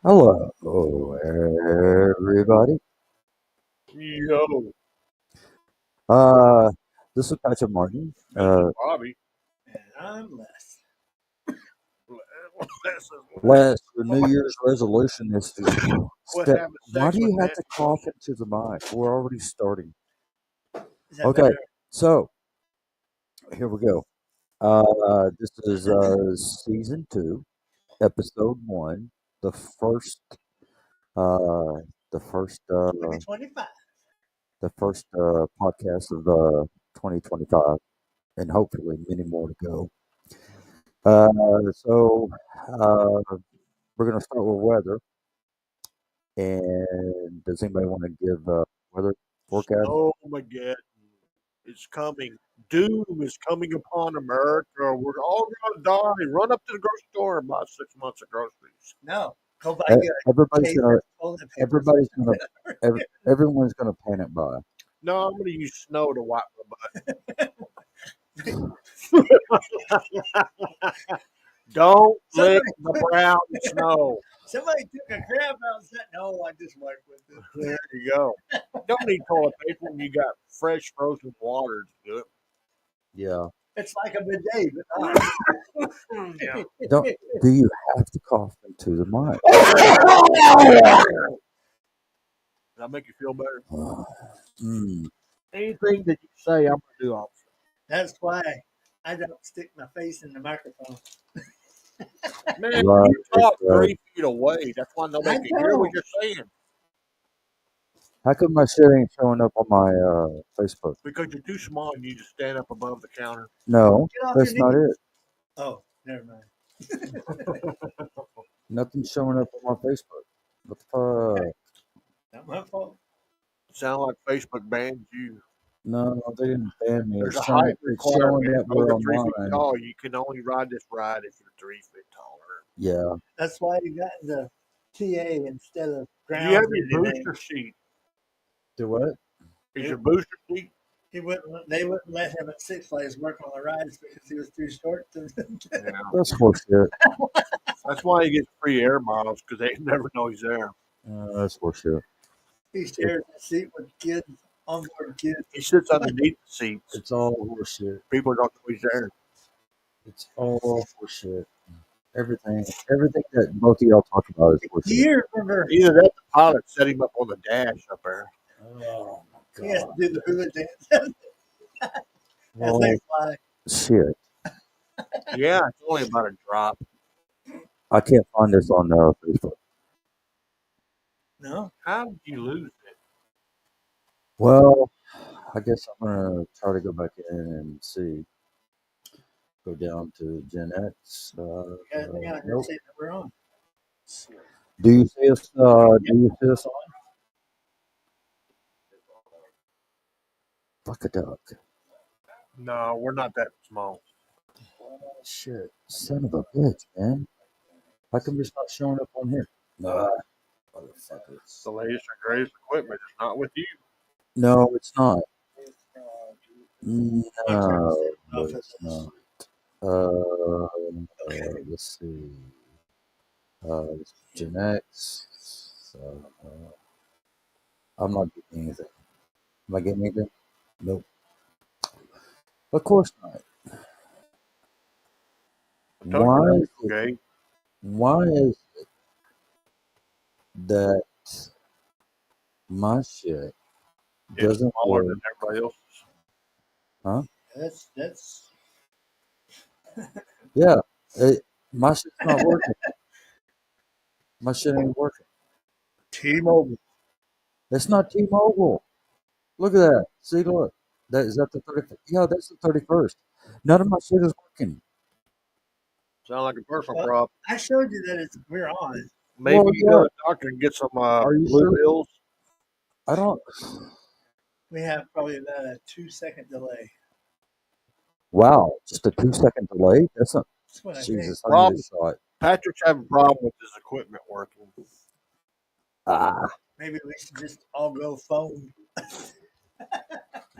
Hello, everybody. Yo, Uh, this is Patrick Martin. this is Bobby. And I'm less. This is Last your New Year's resolution is to quit step. having Why sex do with you have to Nancy. cough into the mic? We're already starting. Is that Okay, better? so here we go. This is season 2, episode 1, the first, uh, the first, 2025. the first podcast of 2025, and hopefully many more to go. Uh, so uh, we're going to start with weather. And does anybody want to give weather forecast? Oh my God, it's coming. Doom is coming upon America. We're all gonna die. Run up to the grocery store and buy 6 months of groceries. No, go buy E- you a Everybody's case gonna, of toilet paper. everybody's gonna, everyone's gonna panic buy. No, I'm gonna use snow to wipe my butt. Don't lick the brown snow. Somebody took a crap out and said, "No, I just wiped with it." There you go. Don't need toilet paper when you got fresh frozen water to do it. Yeah. It's like a bidet, but Yeah. Don't. Do you have to cough into the mic? Does that make you feel better? Mm. Anything that you say, I'm gonna do officer. That's why I don't stick my face in the microphone. Man, Right, you talk right. 3 feet away. That's why nobody I can hear what know. you're saying. How come my shit ain't showing up on my Facebook? Because you're too small and you just stand up above the counter. No, Get off that's your not knees. it. Oh, never mind. Nothing's showing up on my Facebook. What the fuck? Not my fault. Sound like Facebook banned you. No, they didn't ban me. There's a It's showing, height it's showing requirement. that we're Over 3 feet online. tall, you can only ride this ride if you're 3 feet taller. Yeah. That's why you got the TA instead of Do you have ground. your booster seat? Do what? Is your booster seat? They wouldn't let him at Six Flags work on the rides because he was too short. Yeah. That's horseshit. That's why he gets free air miles because they never know he's there. That's horseshit. He shares a seat with kids, onboard kids. He sits underneath the seats. It's all horseshit. People don't know he's there. It's all horseshit. Everything that both of y'all talk about is Do horseshit. you remember Either that, the pilot set him up on the dash up there. Oh my he has to god. do the hula dance as Well, they fly? shit. Yeah, it's only about a drop. I can't find this on Facebook. No, How did you lose it? Well, I guess I'm gonna try to go back in and see. Go down to Gen X. you got a thing out here Nope. saying that we're on. Do you see us? Do you see us on? Fuck a duck. No, we're not that small. Shit, son of a bitch, man. How come it's not showing up on here? Nah, motherfuckers. The latest and greatest equipment is not with you. No, it's not. I'm No, trying to stay off of it's this. not. Let's see. Gen X. I'm not getting anything. Am I getting anything? Nope. Of course not. I told Why you is it, okay. why is it that my shit It's doesn't smaller work? than everybody else's. Huh? That's Yeah. My shit's not working. My shit ain't working. T-Mobile. It's not T-Mobile. Look at that. See, look. Is that the 31st? Yeah, that's the 31st. None of my shit is working. Sound like a personal Well, problem. I showed you that we're on. Maybe Well, you go yeah. to the doctor and get some Are you blue sure? pills. I don't. We have probably about a 2-second delay. Wow. Just a 2-second delay? That's not. That's what I think. Jesus, I need a Problem. shot. Patrick's having a problem with his equipment working. Ah, Maybe we should just all go phone.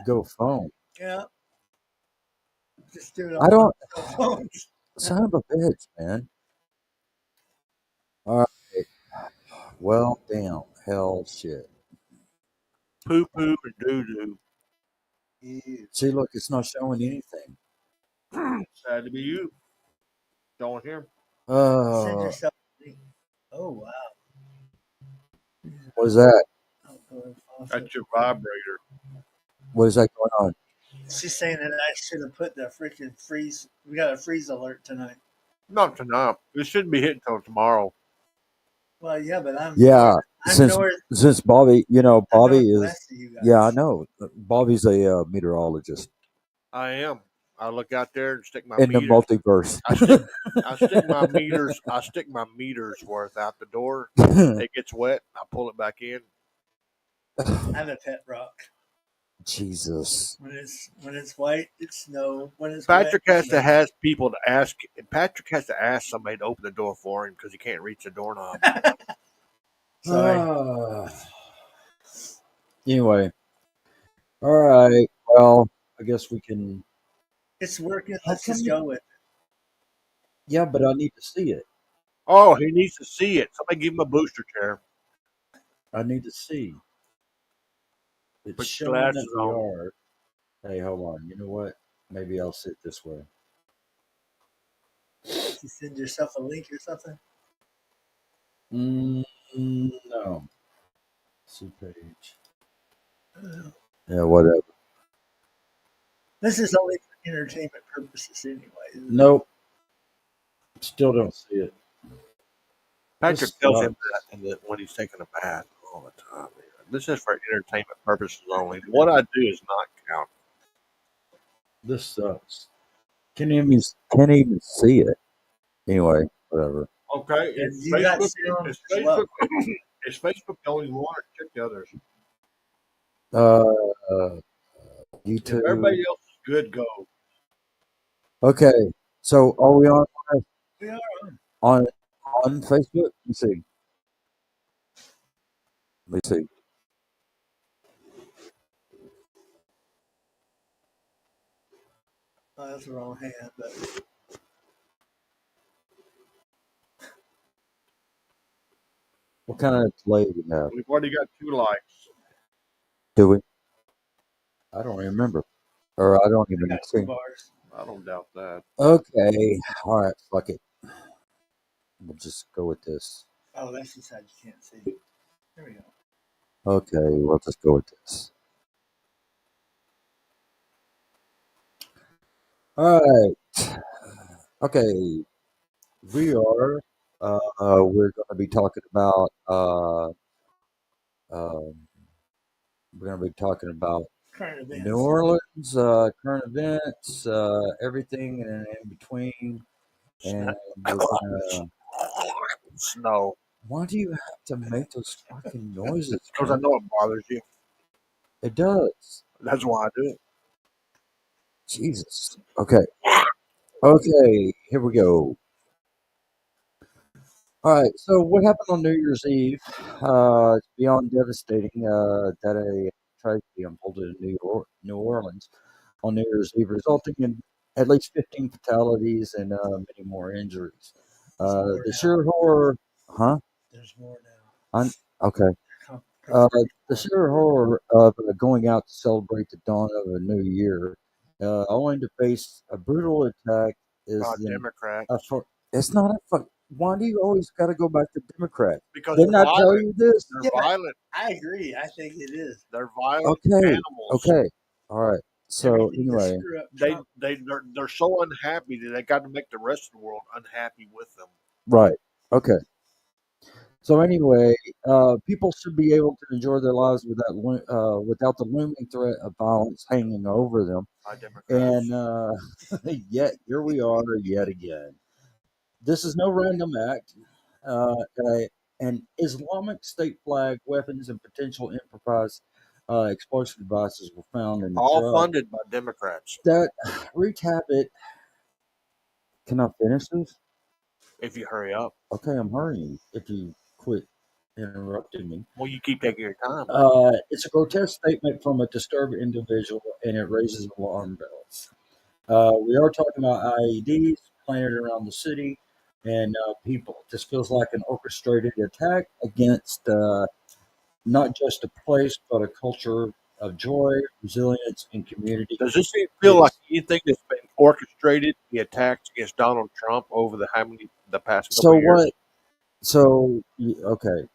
go phone. Yeah, just do it I on don't. our phones. Son of a bitch, man. All right. Well, damn, hell, shit. Poo poo and doo doo. Ew. See, look, it's not showing anything. Sad to be you. Don't hear. Send Uh, yourself a link. Oh wow. what is that? Outdoor faucet. That's your vibrator. What is that going on? She's saying that I should have put the freaking freeze. We got a freeze alert tonight. Not tonight. It shouldn't be hitting until tomorrow. Well, yeah, but I'm Yeah, north. I'm since north. since Bobby, I'm Bobby is. northwest of you Yeah, I guys. know. Bobby's a meteorologist I am. I look out there and stick my in the meters. multiverse. I stick. I stick my meters. I stick my meters worth out the door. It gets wet. I pull it back in. I'm a pet rock. Jesus. When it's white, it's snow. When it's wet, Patrick it's has to snow. has people to ask. Patrick has to ask somebody to open the door for him because he can't reach the doorknob. Sorry. Anyway, all right. Well, I guess we can. It's working. How Let's come just you? go with it. Yeah, but I need to see it. Oh, he needs to see it. Somebody give him a booster chair. I need to see. It's Put your showing that glasses we on. are. Hey, hold on. You know what? Maybe I'll sit this way. You send yourself a link or something. No. See page. Yeah, whatever. This is only for entertainment purposes, anyway. Nope. Still don't see it. Patrick This tells him sucks. that when he's taking a bath all the time. This is for entertainment purposes only. What I do is not count. This sucks. Can't even see it. Anyway, whatever. Okay, And you got serum Is as well. Facebook is Facebook the only one? Or check the others. Uh, If YouTube. everybody else is good, go. Okay. So are we We are. on on Facebook? Let me see. Let me see. Oh, that's the wrong hand, but What kind of delay do we have? We've already got 2 likes. Do we? I don't remember. Or I don't I even got see. 2 bars. I don't doubt that. Okay. All right. Fuck it. We'll just go with this. Oh, that's the side you can't see. There we go. Okay. We'll just go with this. All right. Okay. We are. We're going to be talking about. Um, we're going to be talking about Current New events. Orleans, current events, everything in between, Snow. and we're gonna. Snow. Why do you have to make those fucking noises, Because I man? know it bothers you. It does. That's why I do it. Jesus. Okay. Okay. Here we go. All right. So, what happened on New Year's Eve? It's beyond devastating that a tragedy unfolded in New Orleans on New Year's Eve, resulting in at least 15 fatalities and many more injuries. There's more The now. sheer horror, huh? There's more now. I'm, okay. Uh, Confirming the more. sheer horror of going out to celebrate the dawn of a new year, only to face a brutal attack, is then a Democrats. for, it's not a fuck. Why do you always got to go back to Democrats? Because Didn't they're I tell violent. you this? They're Yeah, but violent. I agree. I think it is. They're violent Okay, animals. okay, all right. So Everything to anyway, screw up They Trump. they're so unhappy that they got to make the rest of the world unhappy with them. right, okay. So anyway, people should be able to enjoy their lives without the looming threat of violence hanging over them. By Democrats. And yet here we are yet again. This is no random act. An Islamic State flag, weapons, and potential improvised explosive devices were found in the All truck funded by Democrats. that wreaked havoc. Can I finish this? If you hurry up. Okay, I'm hurrying. If you quit interrupting me. Well, you keep taking your time. It's a grotesque statement from a disturbed individual, and it raises alarm bells. We are talking about IEDs planted around the city. and people. This feels like an orchestrated attack against not just a place, but a culture of joy, resilience, and community. Does this It feel like is anything that's been orchestrated? The attacks against Donald Trump over the past couple so of years. what? So okay,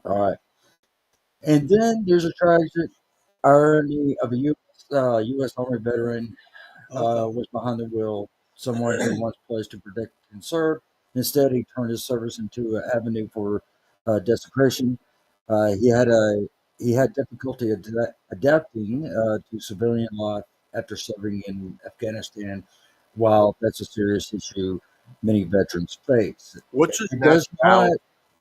all right. And then there's a tragic irony of a U.S. Army veteran Okay. was behind the wheel, someone he once pledged to protect and serve. Instead, he turned his service into an avenue for desecration. Uh, he had a he had difficulty adapting to civilian life after serving in Afghanistan. While that's a serious issue many veterans face, What's his it does not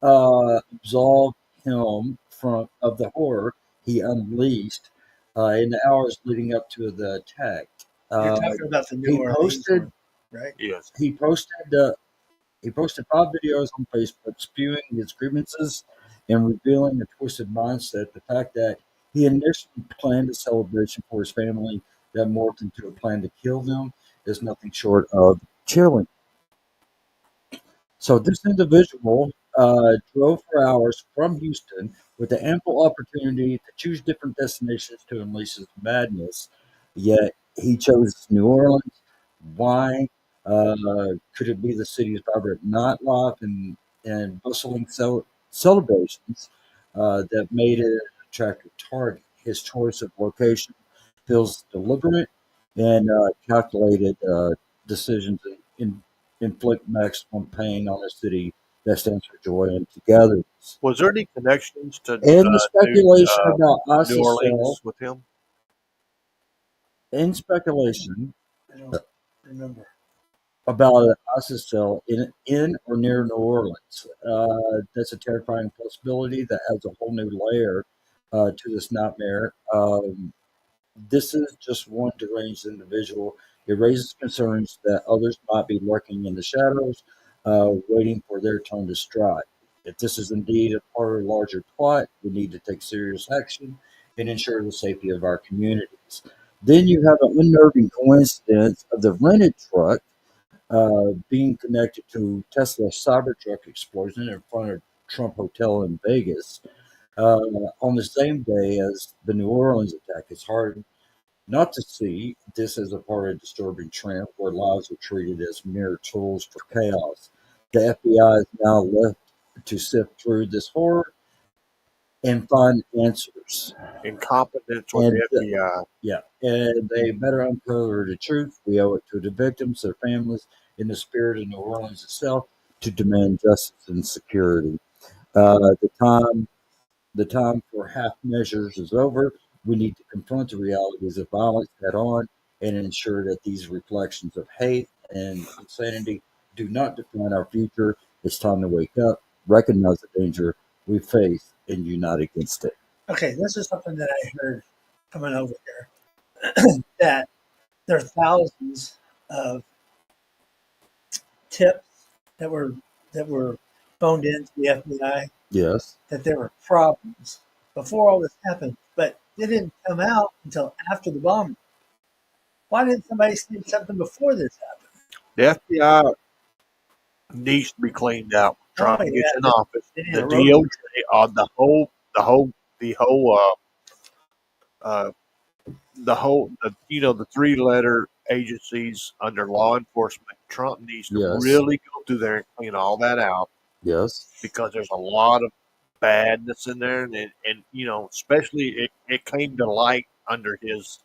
nationality? absolve him from of the horror he unleashed in the hours leading up to the attack. You're Uh, talking about the New he Orleans posted one, right? Yes. he posted uh, he posted 5 videos on Facebook spewing his grievances and revealing a twisted mindset. The fact that he initially planned a celebration for his family that morphed into a plan to kill them is nothing short of chilling. So this individual drove for hours from Houston with the ample opportunity to choose different destinations to unleash his madness. Yet he chose New Orleans. Why? Could it be the city's vibrant nightlife and bustling celebrations that made it an attractive target? His choice of location feels deliberate and calculated decisions inflict maximum pain on a city that stands for joy and togetherness. Was there any connections to And the speculation uh, about New ISIS cell, Orleans with him? in speculation I don't remember. about an ISIS cell in or near New Orleans. That's a terrifying possibility that adds a whole new layer to this nightmare. This is just one deranged individual. It raises concerns that others might be lurking in the shadows, waiting for their turn to strike. If this is indeed a part of a larger plot, we need to take serious action and ensure the safety of our communities. Then you have an unnerving coincidence of the rented truck being connected to Tesla's Cybertruck explosion in front of Trump Hotel in Vegas uh, on the same day as the New Orleans attack. It's hard not to see this as a part of a disturbing trend where lives are treated as mere tools for chaos. The FBI is now left to sift through this horror and find answers. Incompetence with And the FBI. yeah, and they better uncover the truth. We owe it to the victims, their families, in the spirit of New Orleans itself, to demand justice and security. The time for half measures is over. We need to confront the realities of violence head on and ensure that these reflections of hate and insanity do not define our future. It's time to wake up, recognize the danger we face, and unite against it. Okay, this is something that I heard coming over here that there are thousands of tips that were that were phoned in to the FBI Yes, that there were problems before all this happened, but they didn't come out until after the bombing. Why didn't somebody say something before this happened? The FBI needs to be cleaned out. Oh Trump gets in yeah, office. they need The a road. DOJ, uh, the 3-letter agencies under law enforcement. Trump needs to yes, really go through there and clean all that out yes, because there's a lot of badness in there, and especially it came to light under his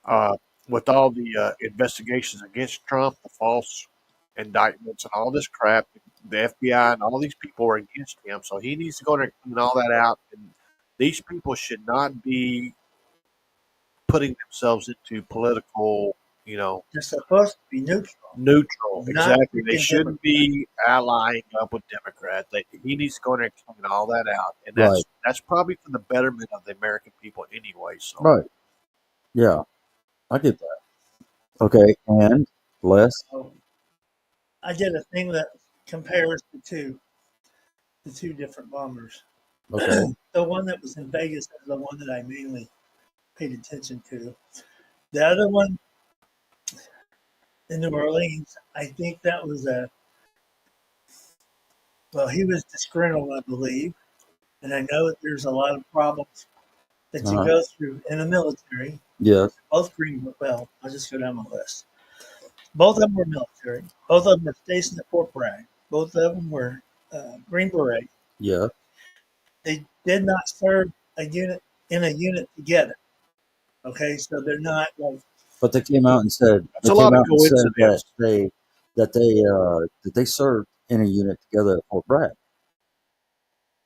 uh, with all the investigations against Trump, the false indictments, and all this crap. The FBI and all these people are against him, so he needs to go there and clean all that out. And these people should not be putting themselves into political, They're supposed to be neutral, neutral. not Exactly. They freaking shouldn't Democrat. be allying up with Democrats. He needs to go in there and clean all that out, and right, that's probably for the betterment of the American people anyway. So right. Yeah, I get that. Okay, and less. So I did a thing that compares the two different bombers. Okay, The one that was in Vegas is the one that I mainly paid attention to. The other one in New Orleans. I think that was he was disgruntled, I believe. And I know that there's a lot of problems that you go through in the military. Yes. Both Green, well, I'll just go down my list. Both of them were military. Both of them were stationed at Fort Bragg. Both of them were Green Beret. Yeah. They did not serve a unit together. Okay, so they're not like. But they came out and said That's a lot of coincidence. that they served in a unit together at Fort Bragg.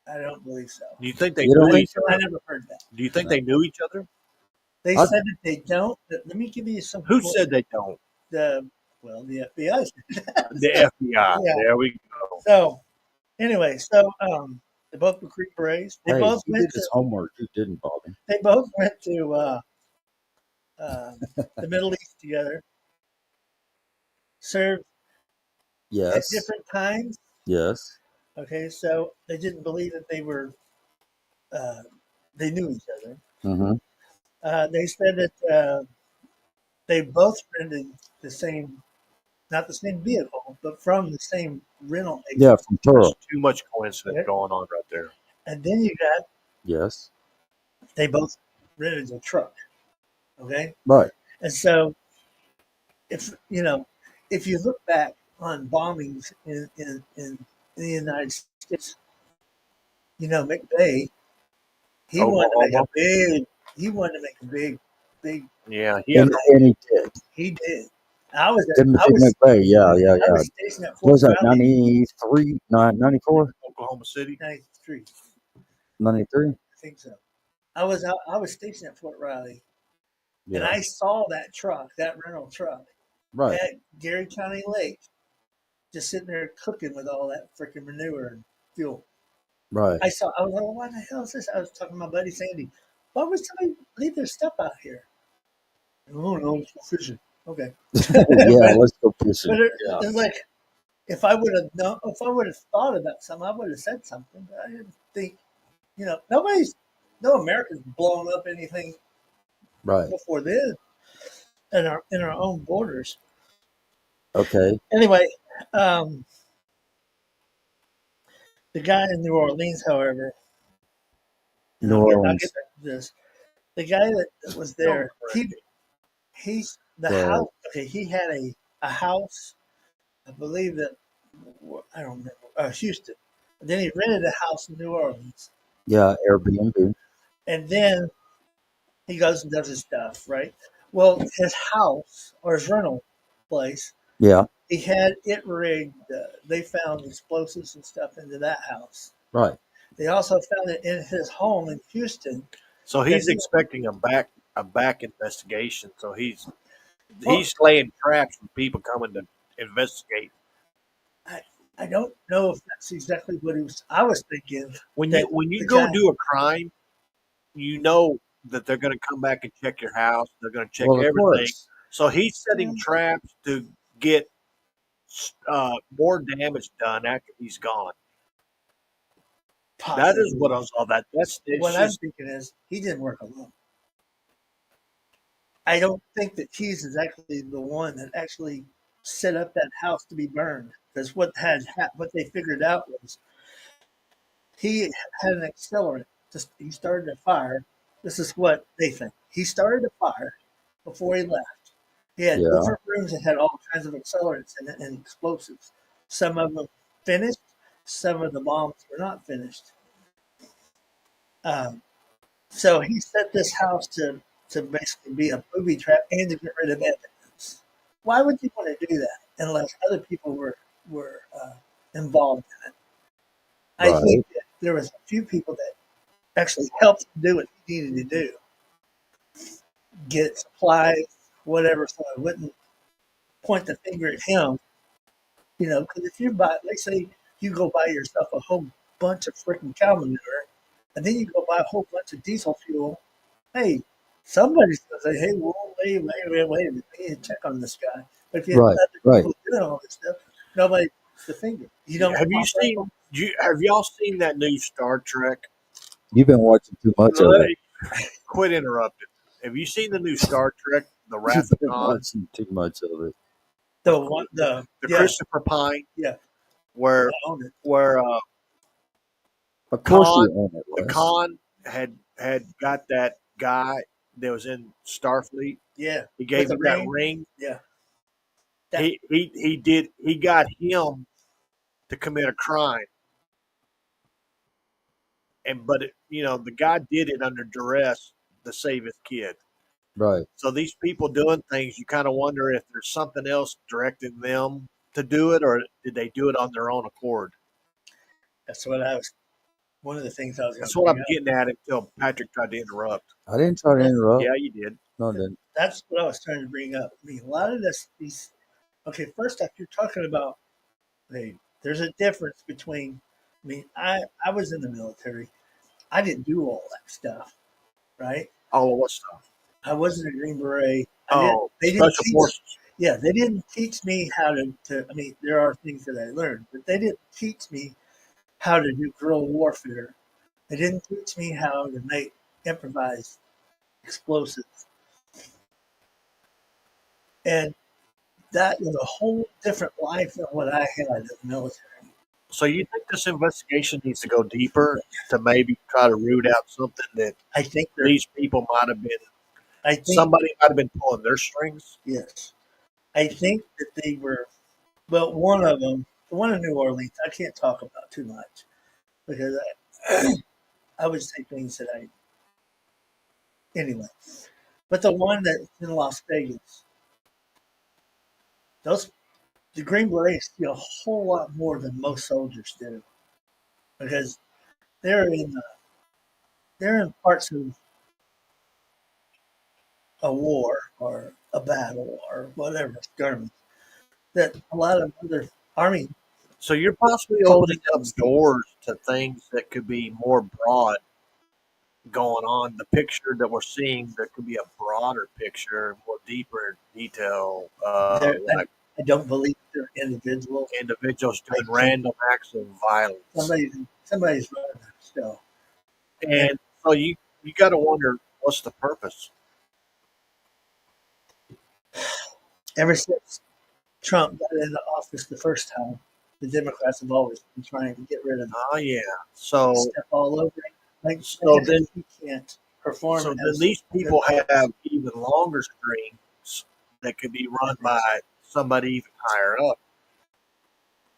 I don't believe so. Do you think they You don't knew think each so? I other? never heard that. Do you think they knew each other? They I- said that they don't. But let me give you some. Who said they don't? The FBI said that. The FBI. Yeah. There we go. So anyway, they both were Green Berets. They Hey, both he went did his to. homework. You didn't, Bobby. They both went to the Middle East together. Served at Yes. different times. Yes. Okay, so they didn't believe that they were. They knew each other. Mm-hmm. They said that they both rented the same, not the same vehicle, but from the same rental agent. Yeah, from Turo. There's too much coincidence going on right there. And then you got, Yes. they both rented a truck. Okay? Right. And so, if you look back on bombings in the United States, McVeigh, he wanted to make a big. Yeah, And he did. He did. I was Timothy McVeigh. Yeah. I was stationed at Fort Was that Riley, 93, 94, Oklahoma City. 93. 93? I think so. I was stationed at Fort Riley, and Yeah. I saw that truck, that rental truck, Right. at Gary County Lake, just sitting there cooking with all that freaking manure and fuel. Right. I was like, what the hell is this? I was talking to my buddy Sandy. Why would somebody leave their stuff out here? Oh no, let's go fishing. Okay. Yeah, let's go fishing. But it's like, if I would have thought about something, I would have said something. But I didn't think, no American's blown up anything Right. before this in our own borders. Okay. Anyway, the guy in New Orleans, however, New I'll Orleans. get back to this. The guy that was there, he's the house. Okay, he had a house. I believe that I don't remember Houston. And then he rented a house in New Orleans, Yeah, Airbnb. and then he goes and does his stuff. Right. Well, his house or his rental place, Yeah. he had it rigged. They found explosives and stuff into that house. Right. They also found it in his home in Houston. So he's expecting a back investigation. So he's laying traps for people coming to investigate. I don't know if that's exactly what I was thinking. When you go do a crime, you know that they're going to come back and check your house. They're going to check everything. Course. So he's setting traps to get more damage done after he's gone. Possibly. That is what I saw. I'm thinking is he didn't work alone. I don't think that he's exactly the one that actually set up that house to be burned. Because what they figured out was he had an accelerant. He started a fire. This is what they think. He started a fire before he left. He had different rooms that had all kinds of accelerants in it and explosives. Some of them finished. Some of the bombs were not finished. So he set this house to basically be a booby trap and to get rid of evidence. Why would you want to do that unless other people were involved in it? I think that there was a few people that actually helped him do what he needed to do. Get supplies, whatever, so I wouldn't point the finger at him. Because if you let's say you go buy yourself a whole bunch of freaking cow manure, and then you go buy a whole bunch of diesel fuel, hey, somebody's going to say, hey, wait a minute, we need to check on this guy. But if you have other people doing all this stuff, nobody puts the finger. Have y'all seen that new Star Trek? You've been watching too much of it. Quit interrupting. Have you seen the new Star Trek, The Wrath You've of been God? watching too much of it. The one, the yeah, Christopher Pine, yeah, where I own it. where Of course Khan you own it, the Les. Khan had got that guy that was in Starfleet. Yeah, He with gave the him that ring. ring. Yeah, that He got him to commit a crime, and the guy did it under duress to save his kid. Right. So these people doing things, you kind of wonder if there's something else directing them to do it, or did they do it on their own accord? that's what I was. One of the things I was going That's to what bring I'm up. getting at until Patrick tried to interrupt. I didn't try to interrupt. Yeah, you did. No, I didn't. That's what I was trying to bring up. I mean, a lot of these. Okay, first off, you're talking about. Hey, there's a difference between. I mean, I was in the military. I didn't do all that stuff, right? All of what stuff? I wasn't a Green Beret. I didn't. Oh, They didn't special teach. forces. Yeah, they didn't teach me how to. I mean, there are things that I learned, but they didn't teach me how to do guerrilla warfare. They didn't teach me how to make improvised explosives, and that was a whole different life than what I had in the military. So you think this investigation needs to go deeper to maybe try to root out something that I think they're. these people might have been, I think somebody might have been pulling their strings? yes. I think that they were. Well, one of them, the one in New Orleans, I can't talk about too much because I would say things that I anyway. But the one that's in Las Vegas, those the Green Berets see a whole lot more than most soldiers do because they're in they're in parts of a war or a battle or whatever skirmish that a lot of other army So you're possibly opening up doors to things that could be more broad going on. The picture that we're seeing, there could be a broader picture, more deeper detail, like I don't believe they're individuals. individuals doing random acts of violence. Somebody's running that show. And so you got to wonder, what's the purpose? Ever since Trump got into office the first time, the Democrats have always been trying to get rid of him, Oh yeah. So step all over him. Like then he can't perform. so then these people have even longer strings that could be run by somebody even higher up,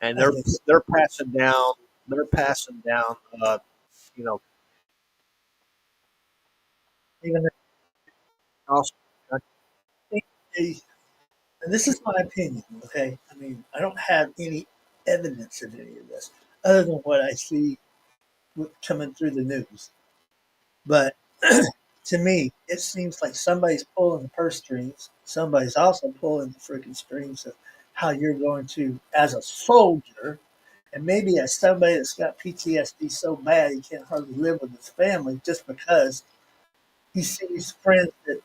and they're passing down you know even cost- they, and this is my opinion. Okay, I mean I don't have any evidence of any of this other than what I see coming through the news. But to me, it seems like somebody's pulling the purse strings. Somebody's also pulling the freaking strings of how you're going to, as a soldier, and maybe as somebody that's got PTSD so bad he can't hardly live with his family just because he sees friends that,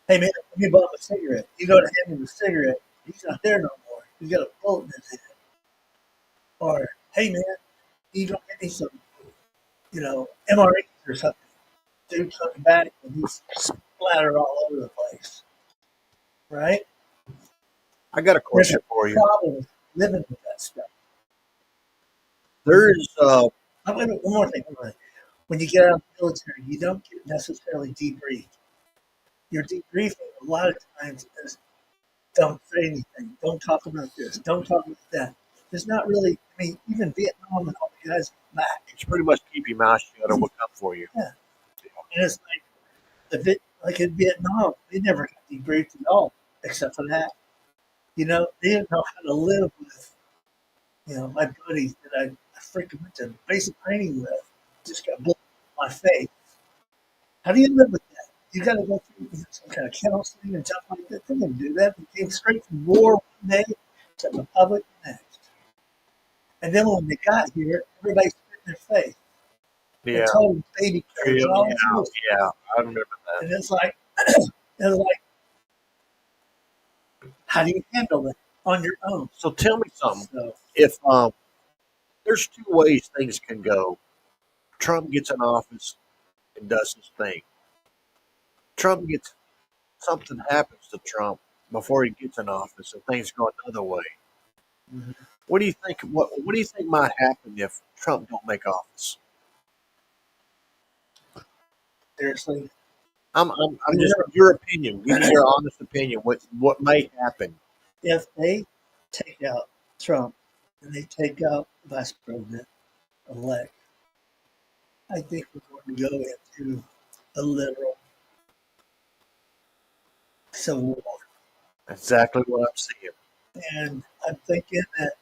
hey man, let me bum a cigarette. You go to hand him a cigarette, he's not there no more. He's got a bullet in his head. Or, hey man, you don't get me some, MREs or something. Dude coming back and he's splattered all over the place. Right? I got a There's question a for you. problem with living with that stuff. There's One more thing. When you get out of the military, you don't get necessarily debriefed. Your debriefing a lot of times is don't say anything, don't talk about this, don't talk about that. There's not really, I mean, even Vietnam and all the guys back. it's pretty much keep your mouth shut or we'll come for you. Yeah. And it's like in Vietnam, they never got debriefed at all, except for that. They didn't know how to live with, my buddies that I freaking went to basic training with just got blown in my face. How do you live with that? You got to go through some kind of counseling and stuff like that. They didn't do that. They came straight from war one day to the public the next. And then when they got here, everybody spit in their face. Yeah. They told them baby carriage. Yeah, I remember that. And it's like, how do you handle that on your own? So tell me something. So, If there's two ways things can go. Trump gets in office and does his thing. Something happens to Trump before he gets in office, and things go another way. Mhm. What do you think? What do you think might happen if Trump don't make office? Seriously, I'm just your opinion. Give me your honest opinion. What may happen? if they take out Trump and they take out Vice President elect, I think we're going to go into a literal civil war. Exactly what I'm seeing. And I'm thinking that,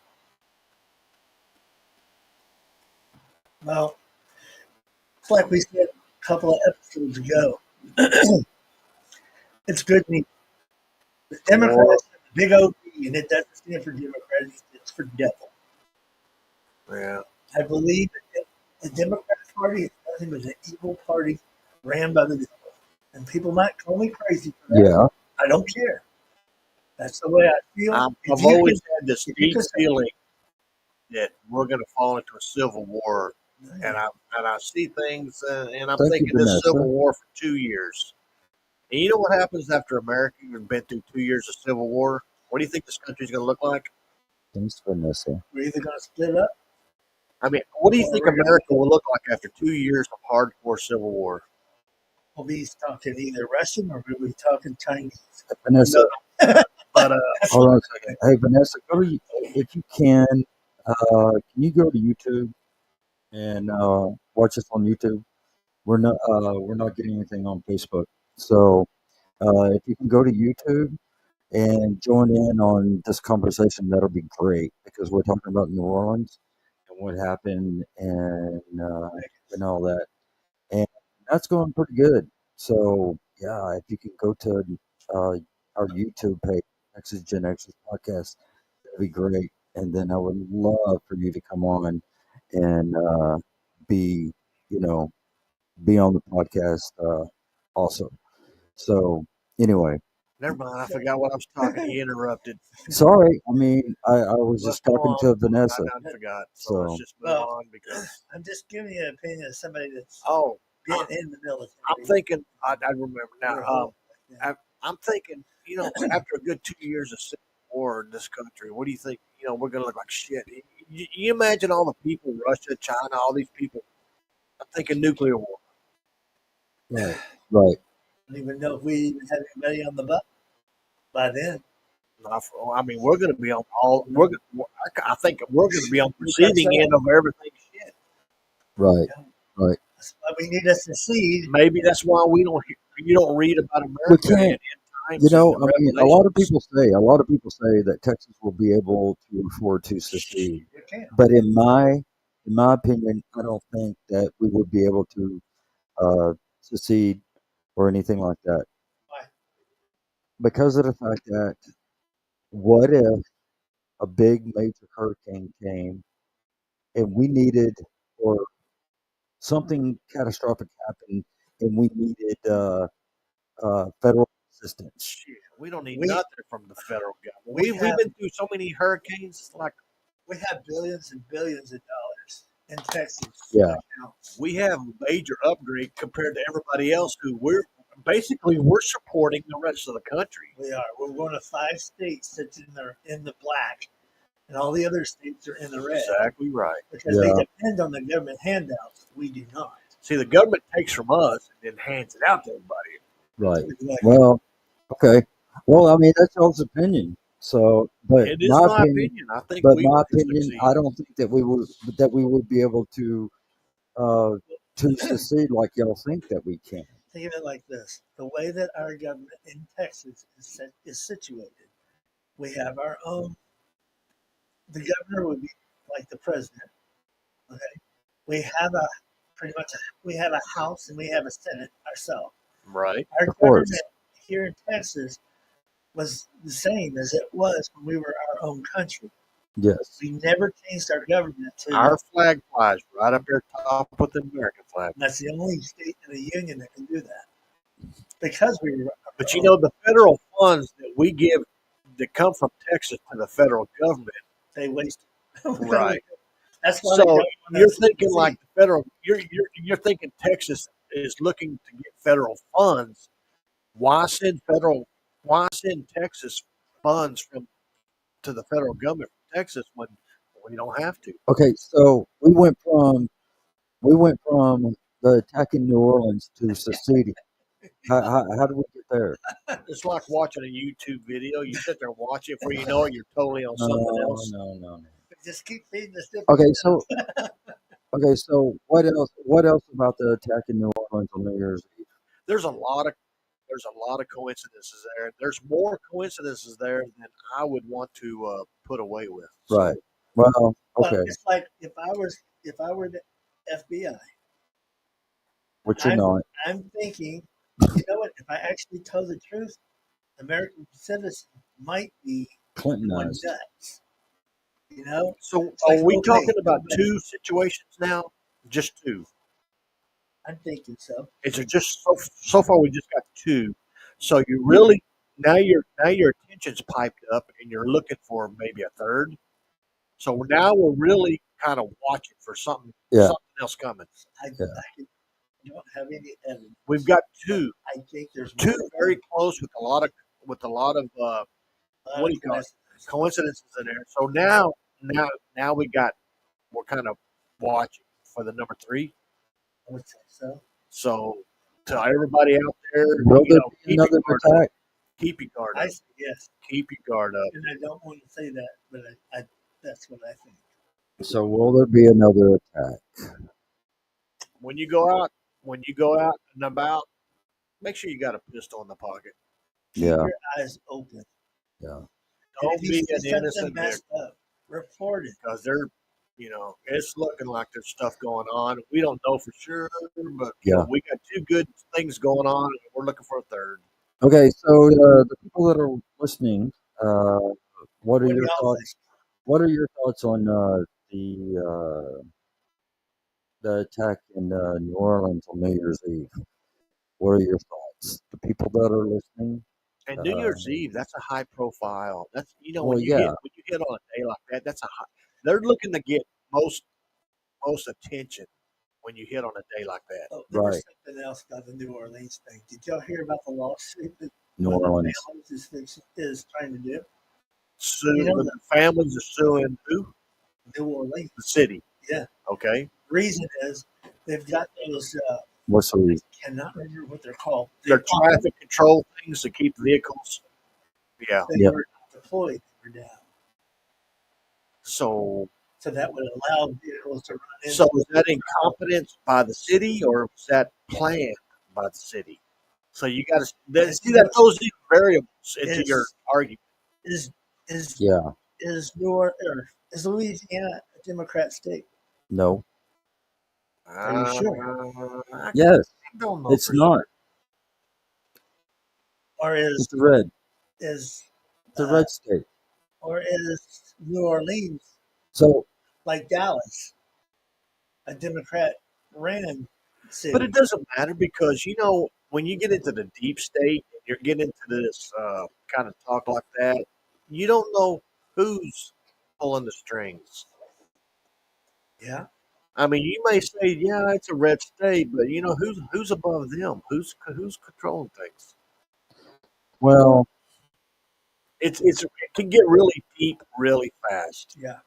well, it's like we said a couple of episodes ago. It's good news. The War. Democrats have a big OD, and it doesn't stand for Democrat, it's for devil. Yeah. I believe that the Democrat Party is nothing but an evil party ran by the devil. And people might call me crazy for that. Yeah. I don't care. That's the way I feel. I've always had this deep feeling that we're going to fall into a civil war, and I see things, and I'm Thank you, thinking this civil Vanessa. war for 2 years. And you know what happens after America has been through 2 years of civil war? What do you think this country's going to look like? Thanks, Vanessa. we're either going to split up I mean, what do you or think we're going America will look like after 2 years of hardcore civil war? to be talking either Russian or we'll be talking Chinese. Vanessa, But hold on a second. Hey, Vanessa, if you can you go to YouTube and watch us on YouTube? We're not getting anything on Facebook. So if you can go to YouTube and join in on this conversation, that'll be great because we're talking about New Orleans and what happened and all that. And that's going pretty good. So yeah, if you can go to uh, our YouTube page, Texas Gen Xers Podcast, that'd be great. And then I would love for you to come on and be, you know, be on the podcast also. So anyway, never mind, I forgot what I was talking. He interrupted. sorry. I mean, I was Let's just go talking on. to Vanessa. I forgot. So let's So just move Well, on because I'm just giving you an opinion of somebody that's oh, been I, in the military. I'm thinking. I remember Your now. whole life. I'm thinking. After a good 2 years of civil war in this country, what do you think? We're going to look like shit. You imagine all the people, Russia, China, all these people. I'm thinking nuclear war. right, right. I don't even know if we even have anybody on the bus by then. I mean, we're going to be on all. I think we're going to be on the receiving end of everything. Shit. Right, right. That's why we need to secede. Maybe that's why we don't. You don't read about We America in can't. times I in mean, the a lot of Revelations. people say that Texas will be able to afford to secede. You can't. But in my opinion, I don't think that we would be able to secede or anything like that Why? because of the fact that what if a big major hurricane came and we needed or something catastrophic happened and we needed federal assistance? Shit, we don't need We nothing from the federal government. we We've have been through so many hurricanes. It's like we have billions and billions of dollars in Texas Yeah, accounts. we have a major upgrade compared to everybody else. Who we're supporting the rest of the country. We are. We're one of 5 states that's in the black, and all the other states are in the red Exactly right. because they yeah, depend on the government handouts. We do not. See, the government takes from us and then hands it out to everybody. right. Exactly. Well, okay. Well, I mean, that's y'all's opinion. So, It is my opinion. I think we can succeed. I don't think that we would be able uh, to succeed like y'all think that we can. Think of it like this: the way that our government in Texas is situated, we have our own. The governor would be like the president. Okay, we have a pretty much we have a House and we have a Senate ourselves. Right. Our Of course. government here in Texas was the same as it was when we were our own country. Yes. We never changed our government to. Our flag flies right up there top with the American flag. That's the only state in the union that can do that because we were. But the federal funds that we give that come from Texas to the federal government. They wasted. Right. That's why So you're thinking see, like the federal. You're thinking Texas is looking to get federal funds. Why send federal Why send Texas funds to the federal government from Texas when we don't have to? Okay, so we went from the attack in New Orleans to seceding. How did we get there? It's like watching a YouTube video. You sit there and watch it, before you know it, you're totally on something No, else. no. Just keep feeding us different. Okay, so what else? What else about the attack in New Orleans on New Year's Eve? There's a lot of coincidences there. There's more coincidences there than I would want to put away with. So, Right. Well, Well, okay, it's like if I were the FBI, which you're I'm not. I'm thinking, you know what? If I actually tell the truth, American citizens might be going Clintonized. nuts. You know, so it's like are we okay, talking about but two situations now? Just two. I'm thinking so. It's just so far we just got two. So you really now your attention's piped up and you're looking for maybe a third. So now we're really kind of watching for Yeah, something else coming. yeah. I don't have any evidence. We've got But two I think there's two more very close with a lot of what do you call it? coincidences. Coincidences in there. So now we're kind of watching for the number three. I would say so. So to everybody out there, Will there be keep your another guard up. attack? Keep your guard I up. say yes, Keep your guard up. and I don't want to say that, but I that's what I think. So will there be another attack? When you go out, and about, make sure you got a pistol in the pocket. Keep Yeah, your eyes open. yeah. And Don't if you be see an something innocent messed up, report it. because it's looking like there's stuff going on. We don't know for sure, but Yeah. we got two good things going on, and we're looking for a third. Okay, so the people that are listening, uh, what are What do your y'all think? thoughts? What are your thoughts on the attack in New Orleans on New Year's Eve? What are your thoughts? The people that are listening. And New Uh, Year's Eve, that's a high profile. That's well, yeah, when you hit on a day like that, that's a high. They're looking to get most attention when you hit on a day like that. Oh, there was right. something else about the New Orleans thing. Did y'all hear about the lawsuit that New one of the Orleans. families is trying to do? Sue, the families are suing who? New Orleans. The city. Yeah. Okay. Reason is they've got those. What's the reason? Cannot remember what they're called. They're traffic control things to keep vehicles. Yeah. They Yeah. were deployed. They were down. So That would allow vehicles to run in. So was that incompetence by the city, or was that planned by the city? So you got to see that those variables into your argument. Is Yeah. is Louisiana a Democrat state? No. Are you sure? Yes. I don't know. It's not. Or It's red. is It's a red state. or is New Orleans So, like Dallas a Democrat ran city? But it doesn't matter because when you get into the deep state, you're getting into this kind of talk like that. You don't know who's pulling the strings. Yeah. I mean, you may say, "Yeah, it's a red state," but who's above them? Who's controlling things? well, It can get really deep really fast. Yeah.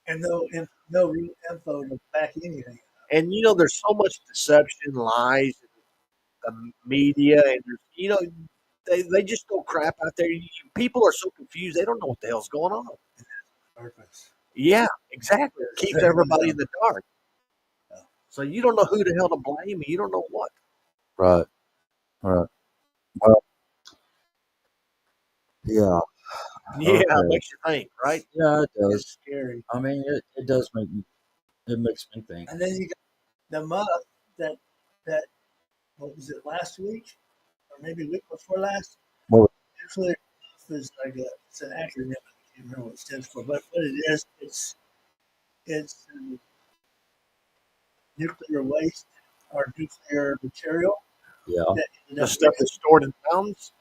And no real info to back anything. And there's so much deception, lies, in the media, and they just throw crap out there. People are so confused; they don't know what the hell's going on. Purpose. Yeah, exactly. Keeps everybody in the dark. So you don't know who the hell to blame, and you don't know what. right. Right. Well, yeah. Yeah, Okay. it makes you think, right? Yeah, it does. It's scary. I mean, it does it makes me think. And then you got the month that what was it, last week or maybe week before last? Well, Nuclear is it's an acronym. I can't remember what it stands for, but what it is, it's nuclear waste or nuclear material. yeah. The stuff that's stored in mountains.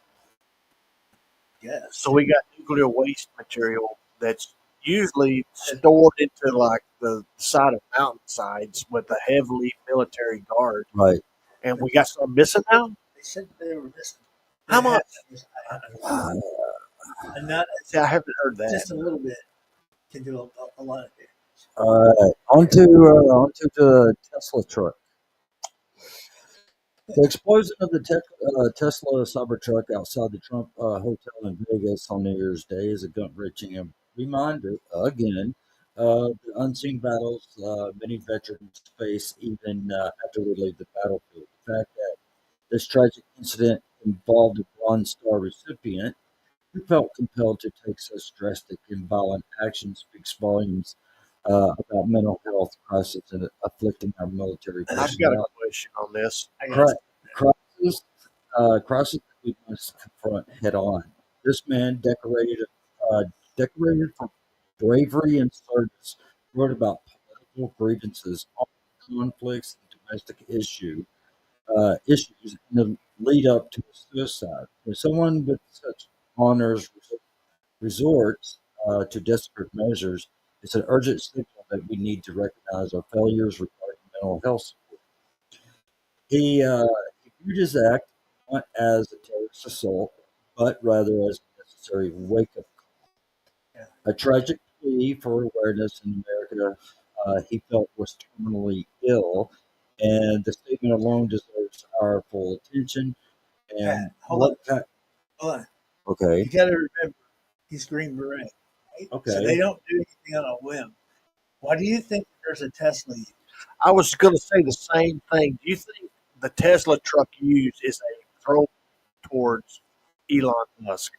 Yes. So we got nuclear waste material that's usually stored into like the side of mountainsides with a heavily military guard. Right. And we got some missing now. They said they were missing. How much? And not See, I haven't heard that. just a little bit can do a lot of damage. Onto the Tesla truck. The explosion of the Tesla Cybertruck outside the Trump Hotel in Vegas on New Year's Day is a gut-wrenching reminder, again, of the unseen battles many veterans face even after they leave the battlefield. The fact that this tragic incident involved a Bronze Star recipient who felt compelled to take such drastic and violent action speaks volumes about mental health crisis and afflicting our military I've got a personnel. question on this. I got Cri- crisis, crisis that we must confront head on. This man, decorated for bravery and service, wrote about political grievances, conflicts, and domestic issues in the lead up to his suicide. When someone with such honors resorts to desperate measures, it's an urgent signal that we need to recognize our failures regarding mental health. He viewed his act not as a terrorist assault, but rather as a necessary wake-up yeah. call. A tragic plea for awareness in America he felt was terminally ill, and the statement alone deserves our full attention. And Hold on, what kind? hold on. Okay, You got to remember, he's Green Beret, right? So they okay. don't do anything on a whim. Why do you think there's a Tesla? I was going to say the same thing. Do you think the Tesla truck used is a throw towards Elon Musk?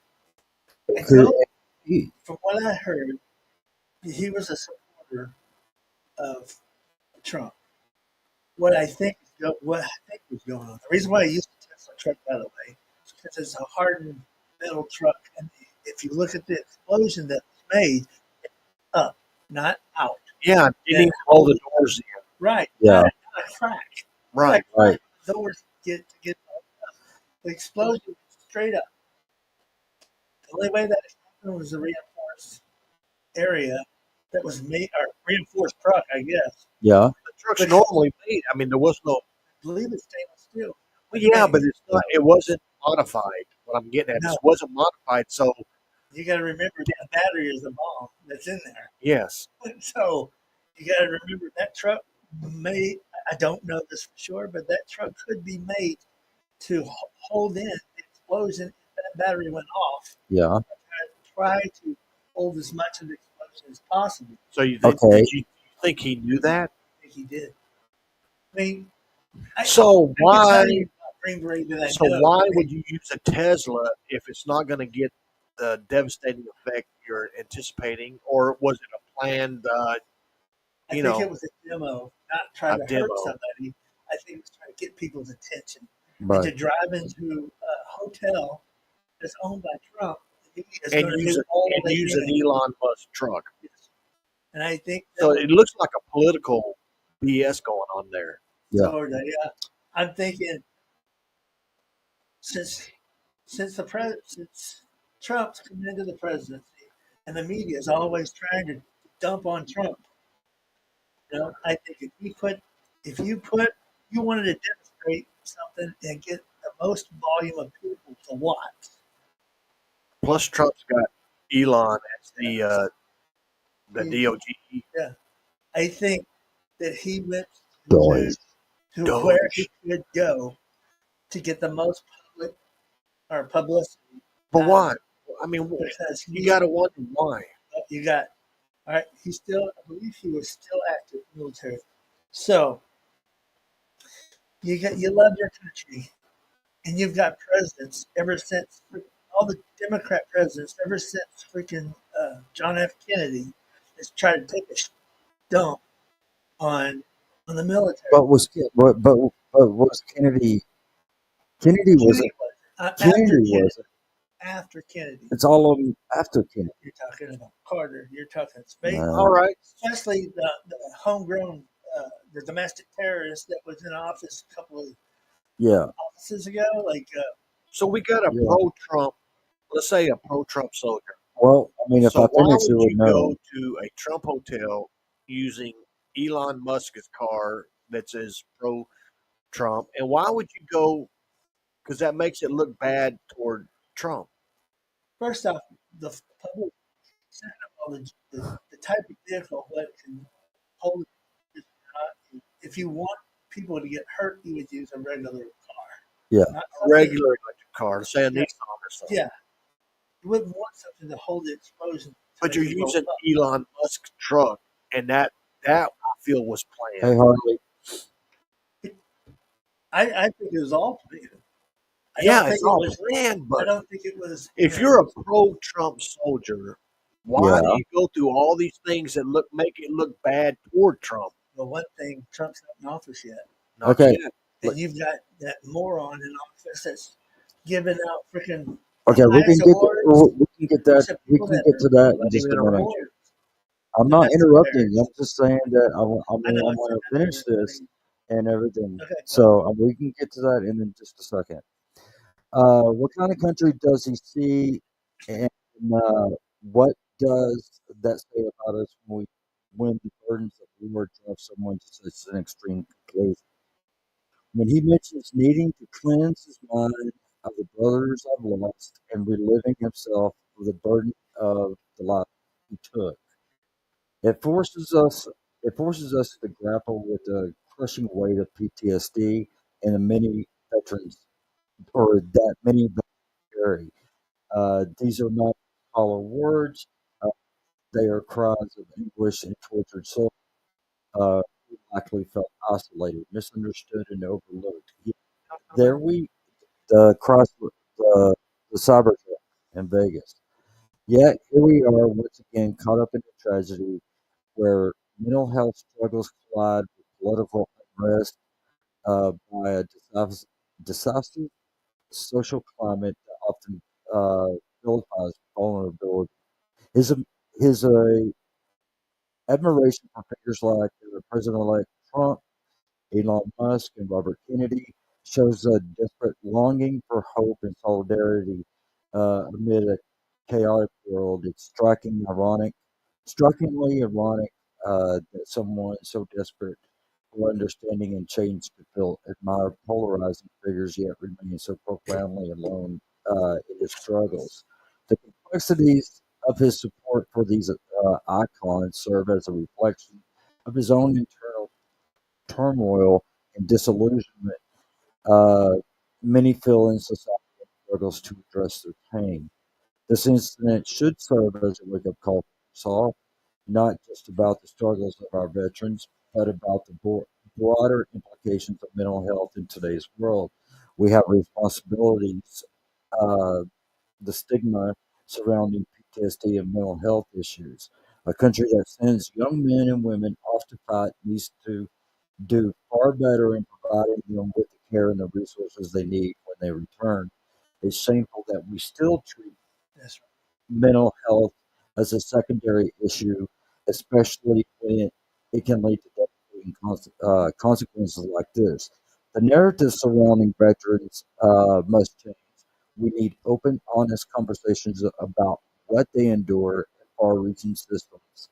I Could don't. he? From what I heard, he was a supporter of Trump. What I think was going on. The reason why I used the Tesla truck, by the way, is because it's a hardened metal truck, and if you look at the explosion that was made, it's up, not out. Yeah, didn't And even hold the doors in. right, Yeah, not a crack. Right. right. The doors get the explosion was straight up. The only way that happened was a reinforced area that was made, or reinforced truck, I guess. Yeah, The truck's But normally made. I mean, there was no. I believe it's stainless steel. Well, yeah, but it's not. It wasn't modified. What I'm getting at, No, this wasn't modified. So you got to remember that battery is a bomb that's in there. yes, So you got to remember that truck may, I don't know this for sure, but that truck could be made to hold in the explosion if that battery went off. yeah. Try to hold as much of the explosion as possible. so you Okay. did you think he knew that? I think he did. I mean, I So can why? tell you about Green Beret that I So know. why would you use a Tesla if it's not going to get the devastating effect you're anticipating, or was it a planned? I You think it know, was a demo, not trying a to hurt demo, somebody. I think it was trying to get people's attention and to Right. drive into a hotel that's owned by Trump. He is and going to use do it all and they use an can. Elon Musk truck. Yes. And I think that So was it looks like a political BS going on there. Yeah. sort of, yeah. I'm thinking since since Trump's come into the presidency and the media is always trying to dump on Trump. I think if you wanted to demonstrate something and get the most volume of people to watch, Plus, Trump's got Elon as the he, DOGE yeah, I think that he went to Doge. to where he Doge. could go to get the most public or publicity But out of why? it I mean, because you got to wonder why. you got all right. I believe he was still active military. So you love your country, and you've got presidents ever since all the Democrat presidents ever since freaking John F. Kennedy has tried to take a dump on the military. But was but was Kennedy? Kennedy Kennedy wasn't. was after Kennedy Kennedy. wasn't. After Kennedy, It's all of them after Kennedy. you're talking about Carter. You're talking space, All No. right. especially the homegrown, the domestic terrorist that was in office a couple of Yeah. offices ago. Like, So we got a Yeah. pro-Trump, let's say a pro-Trump soldier. Well, I mean, if So I why finished, would you would you go know. to a Trump hotel using Elon Musk's car that says pro-Trump, and why would you go because that makes it look bad toward Trump. First off, the public second of all, the type of vehicle what can hold it. If you want people to get hurt, you would use a regular car, Yeah. not A something. regular electric car, say a Yeah. Nissan or something. Yeah, you wouldn't want something to hold the explosion. But to you're make it go using up. Elon Musk's truck, and that I feel was Hey, planned. Harley. I think it was all planned. I Yeah, don't think it's it all was. planned, I but don't think it was. if you're a pro-Trump soldier, why do Yeah. you go through all these things that make it look bad toward Trump? Well, one thing, Trump's not in office yet, Not Okay. yet. and you've got that moron in office that's giving out freaking Okay, we can highest get awards we can get that. to We people can that get to that in Let him just a interrupt minute. awards. I'm not That's interrupting. I'm embarrassing. just saying that I I mean know I'm it's going to finish this embarrassing. and everything. Okay, go. So we can get to that in just a second. What kind of country does he see, and what does that say about us when the burdens of war drive someone to such an extreme conclusion? When he mentions needing to cleanse his mind of the brothers I've lost and reliving himself of the burden of the life he took, it forces us it forces us to grapple with the crushing weight of PTSD and the many veterans or that many veterans carry. These are not hollow words; uh, they are cries of anguish and tortured soul. Who likely felt isolated, misunderstood, and overlooked. There we the cross the cyber truck in Vegas. Yet here we are once again caught up in a tragedy where mental health struggles collide with political unrest by a decisive social climate that often vilifies vulnerability. His his admiration for figures like President-elect Trump, Elon Musk, and Robert Kennedy shows a desperate longing for hope and solidarity amid a chaotic world. It's strikingly ironic that someone so desperate for understanding and change could feel admire polarizing figures yet remain so profoundly alone in his struggles. The complexities of his support for these icons serve as a reflection of his own internal turmoil and disillusionment uh, many feel in society and struggles to address their pain. This incident should serve as a wake up call for us all, not just about the struggles of our veterans, but about the broader implications of mental health in today's world. We have responsibilities, uh, the stigma surrounding PTSD and mental health issues. A country that sends young men and women off to fight needs to do far better in providing them with the care and the resources they need when they return. It's shameful that we still treat That's right. mental health as a secondary issue, especially when it can lead to devastating consequences like this. The narrative surrounding veterans must change. We need open, honest conversations about what they endure in far reaching systems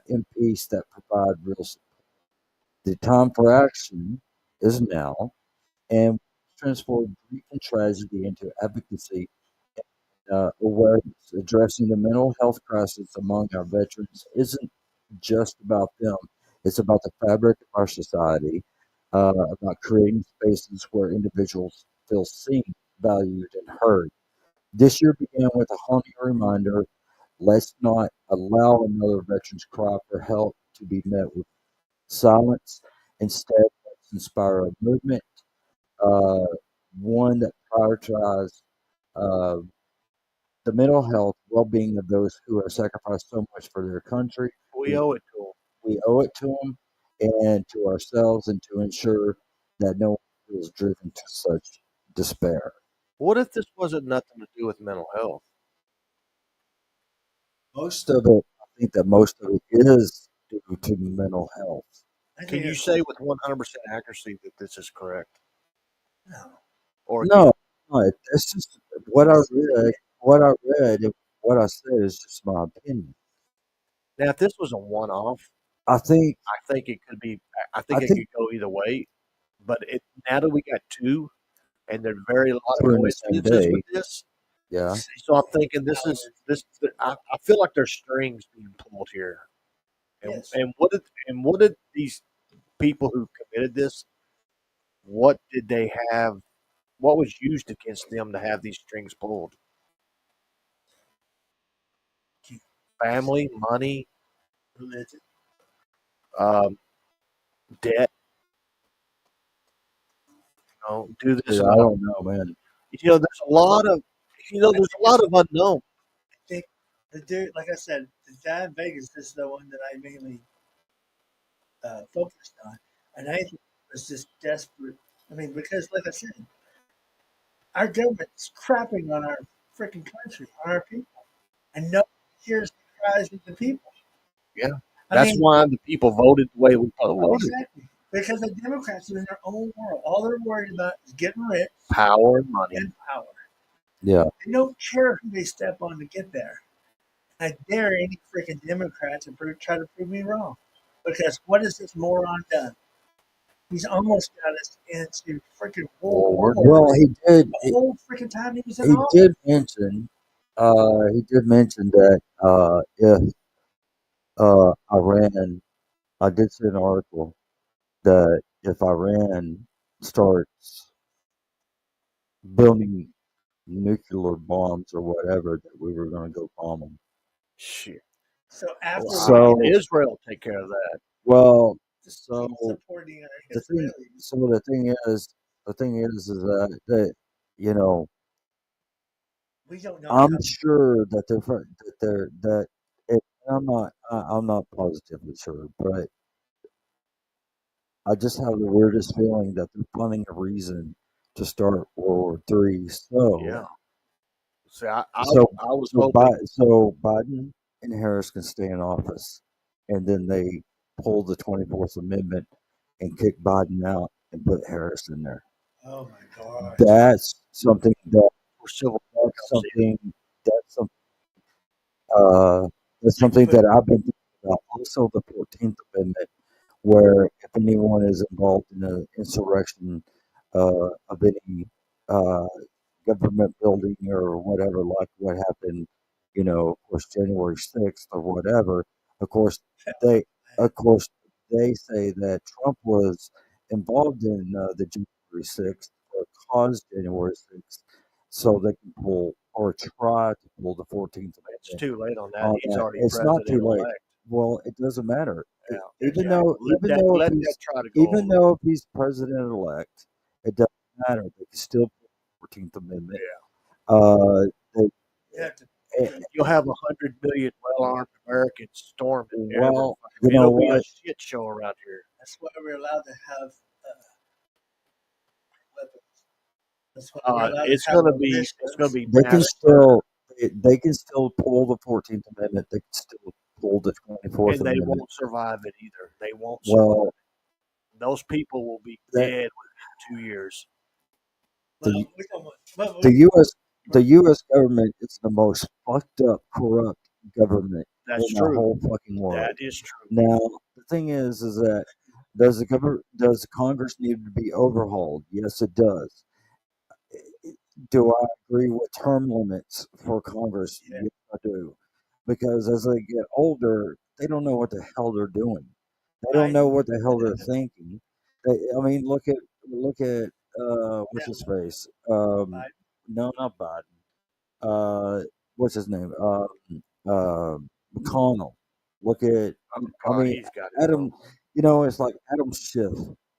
in peace that provide real support. The time for action is now, and transform grief and tragedy into advocacy awareness. Addressing the mental health crisis among our veterans isn't just about them, it's about the fabric of our society, about creating spaces where individuals feel seen, valued, and heard. This year began with a haunting reminder: let's not allow another veteran's cry for help to be met with silence. Instead, let's inspire a movement, uh, one that prioritizes uh, the mental health well-being of those who have sacrificed so much for their country. We We, owe it to him. we owe it to them and to ourselves, and to ensure that no one feels driven to such despair. What if this wasn't nothing to do with mental health? Most of it, I think that most of it is due to mental health. I Can think you it's say with 100% accuracy that this is correct? no. Or No, no, it's just what I read. What I read, and what I said is just my opinion. now, if this was a one-off, I think, I think it could be. I I think it think, could go either way. But now that we got two, and there's very a lot of during the same coincidences with day. this. Yeah. So I'm thinking this is this. I feel like there's strings being pulled here. And Yes. what did these people who committed this? What did they have? What was used against them to have these strings pulled? Family, money, Religion. um, debt. Do this Dude, and I all. don't know, man. There's a lot of there's a lot of unknown. I think the dude, like I said, the guy in Vegas is the one that I mainly focused on, and I think it was just desperate. I mean, because like I said, our government's crapping on our freaking country, on our people, and no one hears the cries of the people. Yeah, I that's mean, why the people voted the way we voted. exactly. Because the Democrats are in their own world. All they're worried about is getting rich Power and money. and power. Yeah. They don't care who they step on to get there. I dare any freaking Democrat to try to prove me wrong. Because what has this moron done? He's almost got us into freaking World War. Well, he did. The whole freaking time he was in He office. did mention. He did mention that if Iran, I did see an article that if Iran starts building nuclear bombs or whatever, that we were going to go bomb them. Shit. So after So, Israel take care of that. well, just so keep supporting our the thing, Israelis, so the thing is that you know, we don't know I'm how. sure that that it, I'm not positively sure, but I just have the weirdest feeling that they're finding a reason to start World War III. Yeah. See, So, I was hoping. So Biden and Harris can stay in office, and then they pull the 24th Amendment and kick Biden out and put Harris in there. Oh my gosh. That's something that For civil war that's comes in. something that's some uh that's something But that I've been thinking about. Also, the 14th Amendment, where if anyone is involved in an insurrection of any uh, government building or whatever, like what happened, of course, January 6th or whatever. Of course, they, of course, they say that Trump was involved in the January 6th or caused January 6th, so they can pull or try to pull the 14th It's Amendment too late on that. on He's that. already It's not too president late. elect. Well, it doesn't matter. Yeah, Even exactly. though, Let that try to go even over. though if he's president elect, it doesn't matter. They can still pull the 14th Amendment. Yeah. They, you have to. eh, You'll have 100 million well-armed Americans storming every. well, you know It'll be a what? shit show around here. That's why we're allowed to have weapons. That's why we're allowed to It's have gonna be militias. They can mass still they can still pull the 14th Amendment. They can still pull the 24th and they Amendment. won't survive it either. They won't survive. Well, Those people will be that dead within 2 years. Well, the we don't want. Well, the we, U.S. the U.S. government is the most fucked up, corrupt government That's in the true. whole fucking world. That is true. Now, the thing is that does the Congress need to be overhauled? Yes, it does. Do I agree with term limits for Congress? yeah, Yes, I do. Because as they get older, they don't know what the hell they're doing. They don't know Biden, what the hell they're thinking. I mean, look at what's yeah, his face? Biden. No, not Biden. Uh, what's his name? Uh, McConnell. Look at, Oh I God, mean, he's got to Adam. go. It's like Adam Schiff.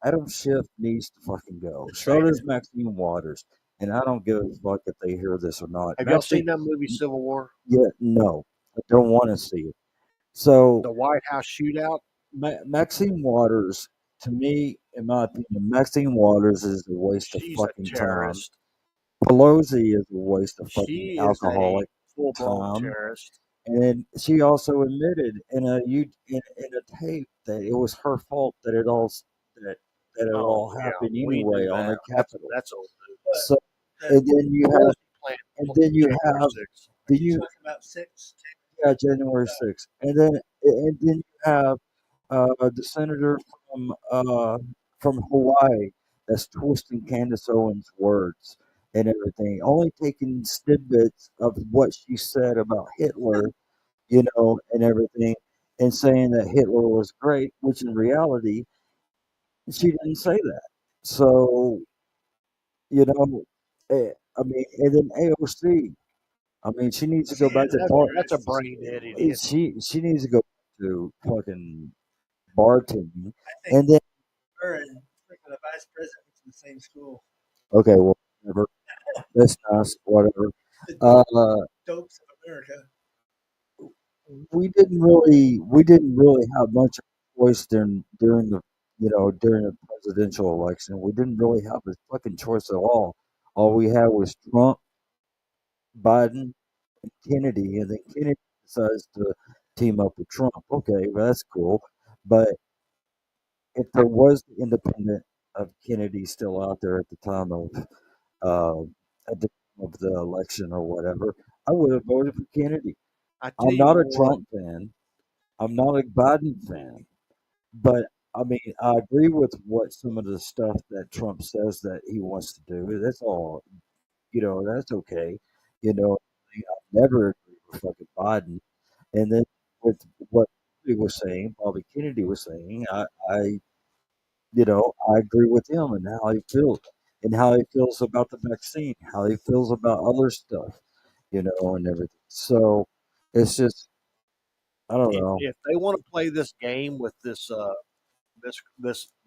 Adam Schiff needs to fucking go. The So traitor. does Maxine Waters. And I don't give a fuck if they hear this or not. Have y'all seen that movie Civil War? Yeah, no, I don't want to see it. So The White House shootout. Maxine Waters, to me, in my opinion, Maxine Waters is a waste of She's a fucking time. terrorist. Pelosi is a waste of fucking She is a alcoholic full-blown time. terrorist. And then she also admitted in a tape that it was her fault that that it Oh all yeah, happened we anyway knew on that. the Capitol. That's old news. But So the, and then you have Pelosi planned and then you January have 6th. then you you talking about 6? yeah January 6th, and then you have the senator from Hawaii that's twisting Candace Owens' words and everything, only taking snippets of what she said about Hitler, and everything, and saying that Hitler was great, which in reality, she didn't say that. So, you know, I mean, and then AOC, I mean, she needs to She go back is to bar. That's a interesting. brain dead idiot. She needs to go to fucking bartending, I think and then her and freaking the vice president went to the same school. okay, well, whatever. That's nice, whatever. The Uh, dopes of America. we didn't really have much of a choice during the presidential election. We didn't really have a fucking choice at all. All we had was Trump, Biden, and Kennedy, and then Kennedy decides to team up with Trump. Okay, well, that's cool. But if there was the independent of Kennedy still out there at the time uh, of the election or whatever, I would have voted for Kennedy. I tell I'm you not a what, Trump fan. I'm not a Biden fan. But I mean, I agree with what some of the stuff that Trump says that he wants to do. That's all, that's okay. I never agree with fucking Biden. And then with what he was saying, Bobby Kennedy was saying, I agree with him and how he feels about the vaccine, how he feels about other stuff, and everything. So it's just, I don't know. if they want to play this game with this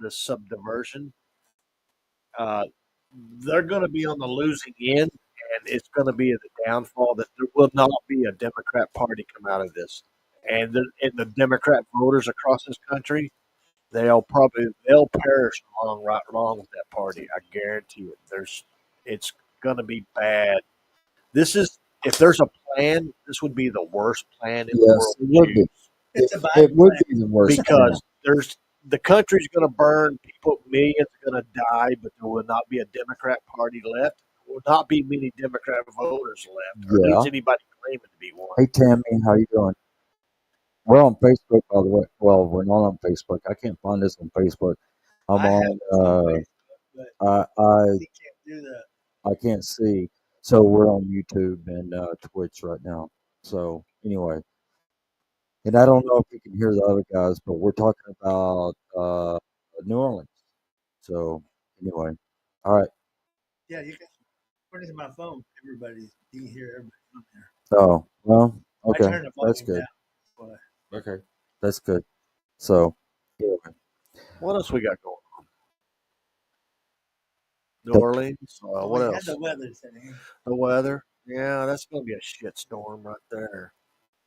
subdiversion, uh, they're going to be on the losing end, and it's going to be the downfall that there will not be a Democrat Party come out of this, and the Democrat voters across this country, they'll perish along with that party. I guarantee it. It's going to be bad. This is if there's a plan, this would be the worst plan in the Yes, world it to would be. choose It's a It Biden would plan. be the worst plan. because the country's going to burn, millions are going to die, but there will not be a Democrat Party left. There will not be many Democrat voters left, or at Yeah. least anybody claiming to be one. Hey Tammy, how you doing? We're on Facebook, by the way. Well, we're not on Facebook. I can't find us on Facebook. I'm I have on. this on Facebook, but I he can't do that. I can't see. So we're on YouTube and Twitch right now. So anyway, and I don't know if you can hear the other guys, but we're talking about New Orleans. So anyway, all right. Yeah, you can. According to my phone, you can hear everybody on there. Oh well, I okay, turned the that's volume good. down. Okay, that's good. So anyway, What else we got going on? New the- Orleans. But What we had else? the weather today. The weather. Yeah, that's going to be a shit storm right there.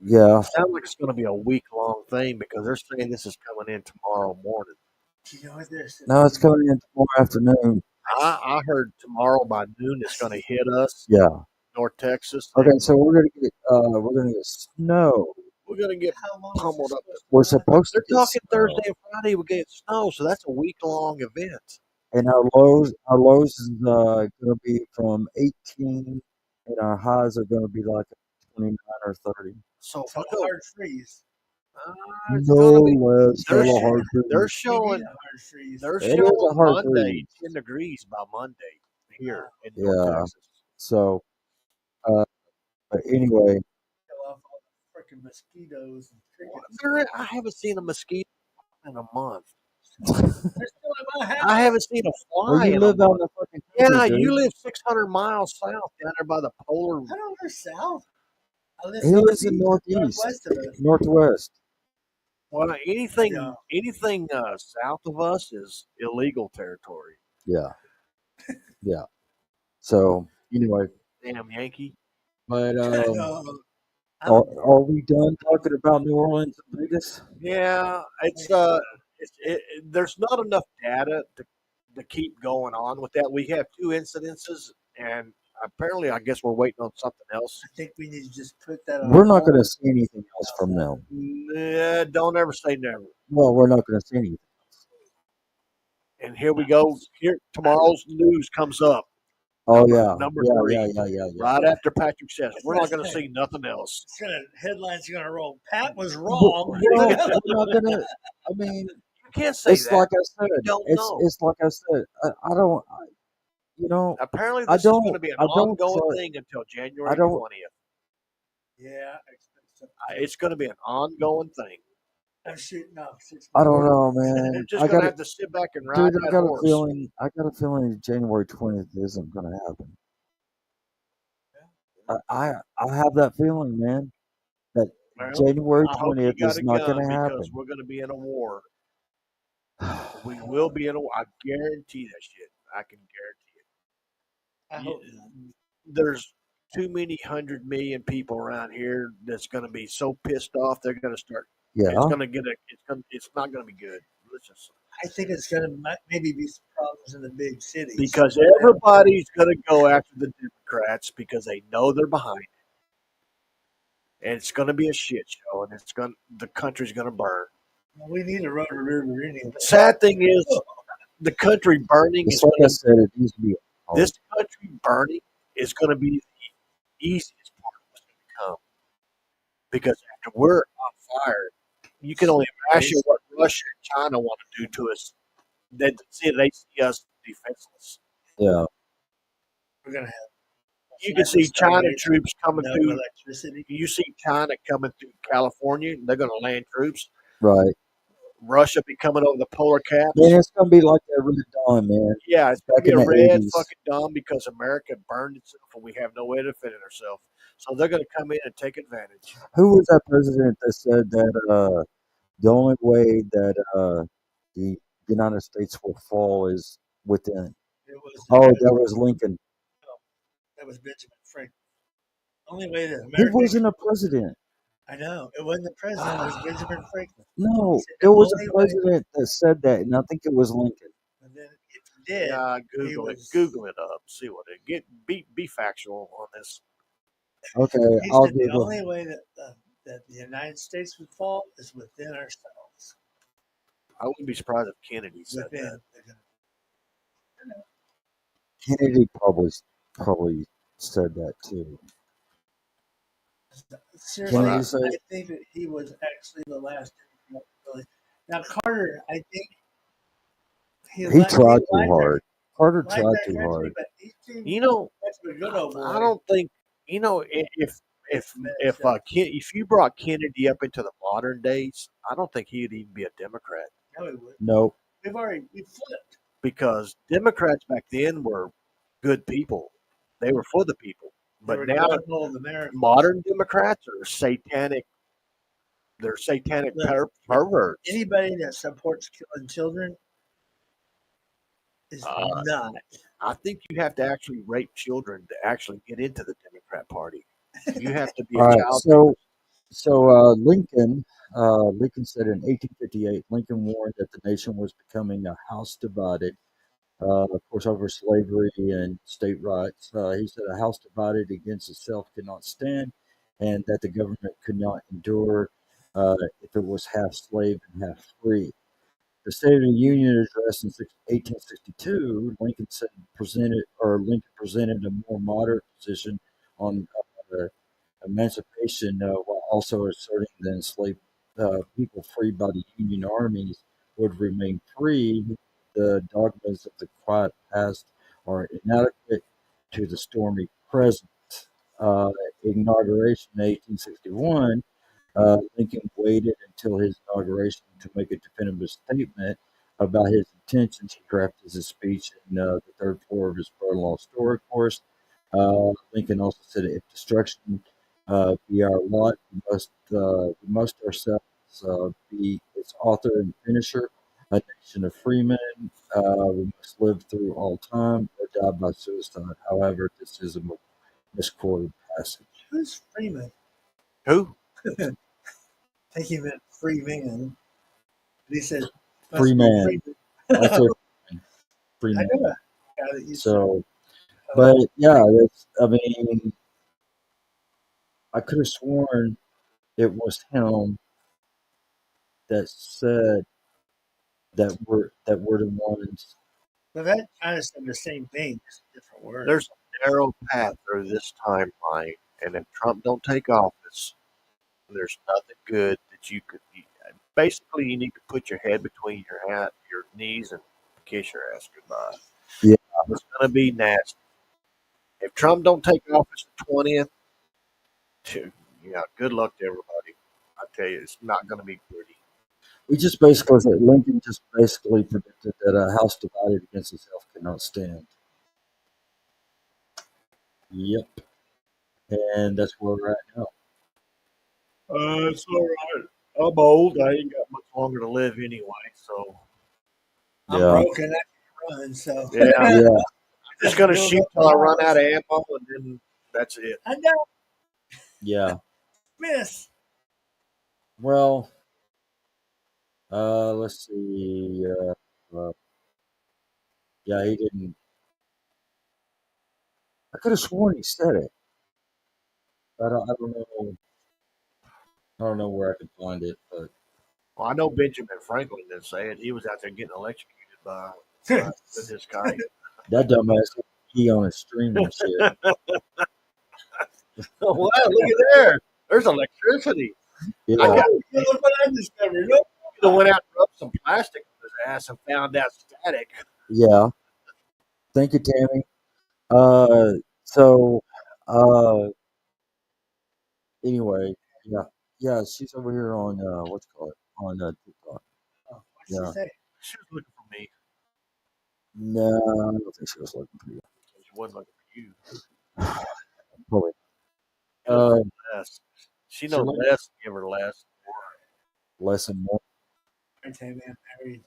yeah. Sounds like it's going to be a week long thing because they're saying this is coming in tomorrow morning. You know what they're saying? No, it's coming in tomorrow afternoon. I heard tomorrow by noon it's going to hit us, Yeah. North Texas. Okay, so we're gonna get snow. We're going to get How long is pummeled this up. supposed We're to last? supposed to They're get talking snow, Thursday and Friday we're getting snow, so that's a week long event. and our lows is gonna be from 18, and our highs are gonna be like 29 or 30. So So hard freeze. it's No going to be. less They're than a sh- hard they're freeze. We need showing a hard freeze. they're It is a showing hard Monday freeze. 10 degrees by Monday here in North Yeah. Texas. So, uh, but anyway, Kill off all the freaking mosquitoes and crickets. I haven't seen a mosquito in a month. They're still in my house. I haven't seen a well, fly you in a live out in month. the fucking Yeah, country, you dude. live 600 miles south down there by the polar. I don't live south. I live He lives in northeast, northeast, northwest of us. northwest. Well, anything Yeah. anything south of us is illegal territory. Yeah, yeah. So anyway, Damn Yankee. but No, are we done talking about New Orleans and Vegas? Yeah, there's not enough data to keep going on with that. We have two incidences, and apparently, I guess we're waiting on something else. I think we need to just put that on We're not hold. going to see anything else from them. Nah, don't ever say never. Well, we're not going to see anything. And here we go. Here tomorrow's news comes up. Oh yeah, Number yeah, three, yeah. right after Patrick says, we're not going to see nothing else. Headlines are gonna roll. Pat was wrong. Well, we're not going to. I mean, can't say It's that. like I said. You don't know. It's like I said. I don't. You know. Apparently, I this is going to don't. be an I don't. ongoing thing until I January don't. 20th. Yeah, I expect so. It's going to be an ongoing thing. I'm shooting off 6 I don't million. know, We're man. just I going got to it, have to sit back and ride dude. I that got a horse. feeling. I got a feeling January 20th isn't going to happen. I have that feeling, man. That Well, January I hope you 20th got is a not going gun to because happen. we're going to be in a war. We will be in a war. I guarantee that shit. I can guarantee it. I You- hope not. There's too many 100 million people around here that's going to be so pissed off they're going to start. It's Yeah. going to get a. It's not going to be good. Let's just I think it's going to maybe be some problems in the big cities. because everybody's going to go after the Democrats because they know they're behind, and it's going to be a shit show, and the country's going to burn. Well, we need a Rotor River anyway. The sad thing is, the country burning It's is like I going to. said. It needs to be hard. This country burning is going to be the easiest part of what's going to come because after we're on fire, you can only imagine what Russia and China want to do to us. They see us defenseless. Yeah. We're going to have You can see China troops coming no through. electricity. You see China coming through California. They're going to land troops. Right. Russia be coming over the polar caps. Man, it's going to be like that Red Dawn, man. Yeah, it's going Back to be in a the red 80s. fucking dawn because America burned itself and we have no way to defend ourselves. So they're going to come in and take advantage. Who was that president that said that the only way that the United States will fall is within? It was Oh, that was Lincoln. that was Benjamin Franklin. Only way that He America. wasn't a president. I know it wasn't the president. It was Benjamin Franklin. No, said there the was a only way- president that said that, and I think it was Lincoln. And then if he did, Yeah, he Google it. was- Google it up. See what it get. Be factual on this. Okay, he I'll said the Google. only way that the United States would fall is within ourselves. I wouldn't be surprised if Kennedy said Within. that. Kennedy probably said that too. Seriously, Kennedy said, I think that he was actually the last Democrat, really. Now Carter, I think he lied tried too that- hard. Carter lied tried that too country, hard. but he seemed You know, that's a good old boy. I don't think if you brought Kennedy up into the modern days, I don't think he'd even be a Democrat No, he would. Nope. We flipped. because Democrats back then were good people. They were for the people, They but were now old America. modern Democrats are satanic. They're satanic Look, perverts. Anybody that supports killing children is not. I think you have to actually rape children to actually get into the Democrat Party. You have to be All a right. child. So Lincoln said in 1858, Lincoln warned that the nation was becoming a house divided. Of course, over slavery and state rights. He said a house divided against itself could not stand, and that the government could not endure if it was half slave and half free. The State of the Union address in 1862, Lincoln presented a more moderate position on emancipation, while also asserting that enslaved people freed by the Union armies would remain free. The dogmas of the quiet past are inadequate to the stormy present. Uh, Inauguration in 1861, Lincoln waited until his inauguration to make a definitive statement about his intentions. He drafted his speech in the third floor of his brother-in-law's store, of course. Lincoln also said, "If destruction be our lot, we must ourselves be its author and finisher. A nation of freemen, we must live through all time or die by suicide." However, this is a misquoted passage. Who's Freeman? Who? I think he meant free man. He said Free man. I said free I man. know that guy that you So, but yeah, I mean, I could have sworn it was him that said that we're the ones. But that kind of said the same thing, just different words. There's a narrow path through this timeline, and if Trump don't take office, there's nothing good that you could. basically you need to put your head between your knees and kiss your ass goodbye. Yeah. It's gonna be nasty. If Trump don't take office the 20th, good luck to everybody. I tell you, it's not gonna be pretty. We just basically said Lincoln just basically predicted that a house divided against itself cannot stand. Yep. And that's where we're at now. It's all right. I'm old. I ain't got much longer to live anyway, so I'm Yeah. broken. I can run, so yeah. I'm Yeah. just gonna build shoot up till I run miles. out of ammo, and then that's it. I don't Yeah. miss. Well, let's see. Yeah, he didn't. I could have sworn he said it. I don't know. I don't know where I can find it, but Well, I know Benjamin Franklin didn't say it. He was out there getting electrocuted with this guy. that dumbass he on his stream and shit. Oh, wow, look at there. There's electricity. I Yeah. got Look what I discovered. Look. to went out and rubbed some plastic on his ass and found out static. Yeah. Thank you, Tammy. Uh, so, uh, anyway, yeah, yeah, she's over here on what's it called on TikTok. Oh, what did Yeah. she say? She was looking for me. No, I don't think she was looking for you. She wasn't looking for you. Probably. She was Uh, looking for less. She knows like- less. Give her less. less and more. I tell you, I'm married.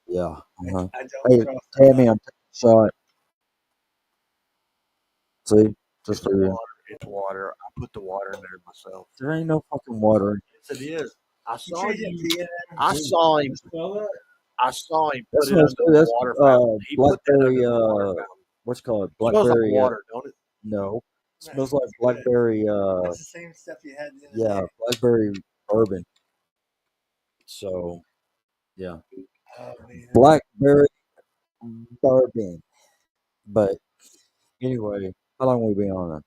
Yeah. Uh-huh. I don't Hey, trust Tammy, I'm taking a shot. See, just It's for you. water. It's water. I put the water in there myself. There ain't no fucking water. in- Yes, it is. I You saw sure you you. didn't pee in I saw him. I saw him That's put it what under the that's water fountain. He put that under blackberry. the water fountain. What's it called Smells like blackberry. water, don't it? No, it there? smells like That's good. blackberry. That's the same stuff you had the other Yeah, day. blackberry bourbon. So yeah, Oh man. blackberry bourbon. But anyway, how long we been on?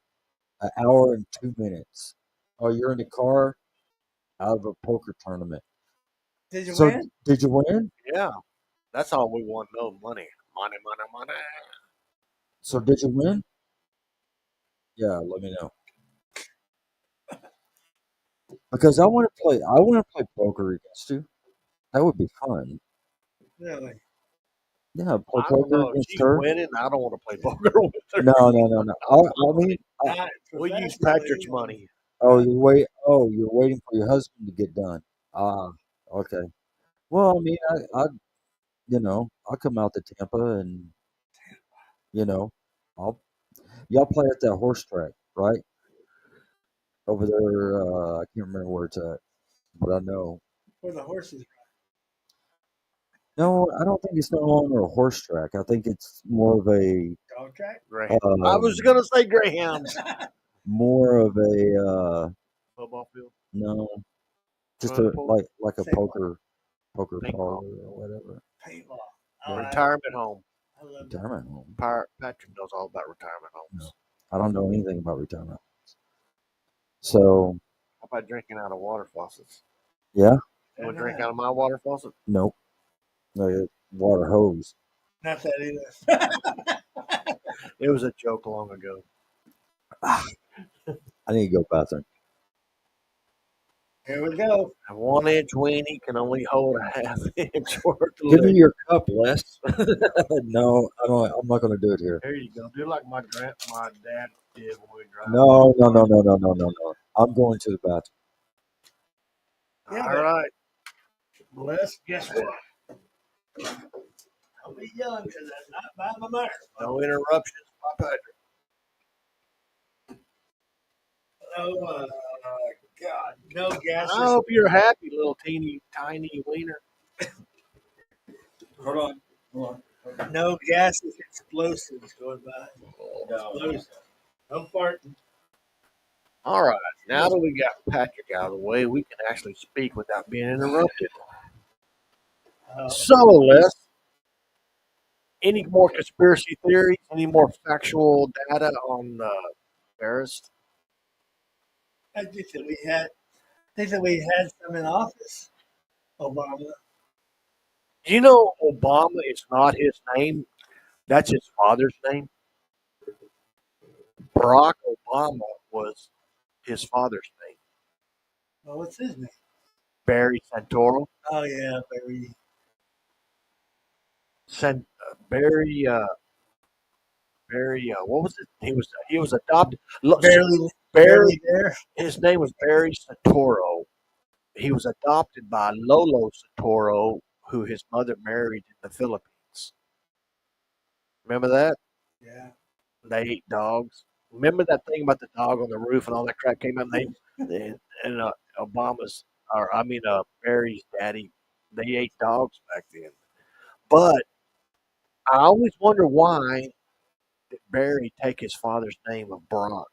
An hour and 2 minutes. Oh, you're in the car out of a poker tournament. Did you So win? did you win? Yeah. That's all we want. No money. Money, money, money. So did you win? Yeah, let me know. Because I want to play. I want to play poker against you. That would be fun. Really? Yeah, play I don't poker know. If against she's her. winning, I don't want to play poker with her. No, no, no, no. I mean, Not We'll use professionally. Patrick's money. oh, you wait. Oh, you're waiting for your husband to get done. Ah, okay. Well, I mean, I'll come out to Tampa and you know, I'll y'all play at that horse track, right? Over there, I can't remember where it's at, but I know. For the horses. No, I don't think it's no longer a horse track. I think it's more of a Dog track? Greyhound. I was going to say Greyhounds. more of a Football field. no, just Swimming a pool. like a Paintball. poker Paintball. parlor or whatever. Paintball. Yeah. All right. Retirement home. I love that. Retirement home. Patrick knows all about retirement homes. I don't know anything about retirement. So How about drinking out of water faucets? yeah, You want to drink out of my water faucet? nope, no water hose. Not that either. It was a joke long ago. I need to go bathroom. Here we go. A 1-inch weenie can only hold a half-inch worth of Give me liquid. your cup, Les. No, I don't. I'm not going to do it here. There you go. Do like my dad did when we drive. No, no, no, no, no, no, no, no. I'm going to the bathroom. Yeah, All right. Les, guess what? I'll be yelling because that's not by my microphone. No interruptions by Patrick. Oh, God. No gas. I hope you're happy, little teeny tiny wiener. Hold on. No gases, explosives going by. No. Explosives. No farting. All right. Now that we got Patrick out of the way, we can actually speak without being interrupted. So, Les, any more conspiracy theories? Any more factual data on Ferris? I think that we had think that we had some in office. Obama. You know, Obama is not his name. That's his father's name. Barack Obama was his father's name. Well, what's his name? Barry Santoro. Oh yeah, Barry. Barry. Barry. What was it? He was adopted. Look, Barely, Barry. barely there. His name was Barry Santoro. He was adopted by Lolo Santoro, who his mother married in the Philippines. Remember that? Yeah. They ate dogs. Remember that thing about the dog on the roof and all that crap came out. And Obama's, or I mean, Barry's daddy, they ate dogs back then. But I always wonder why did Barry take his father's name of Barack.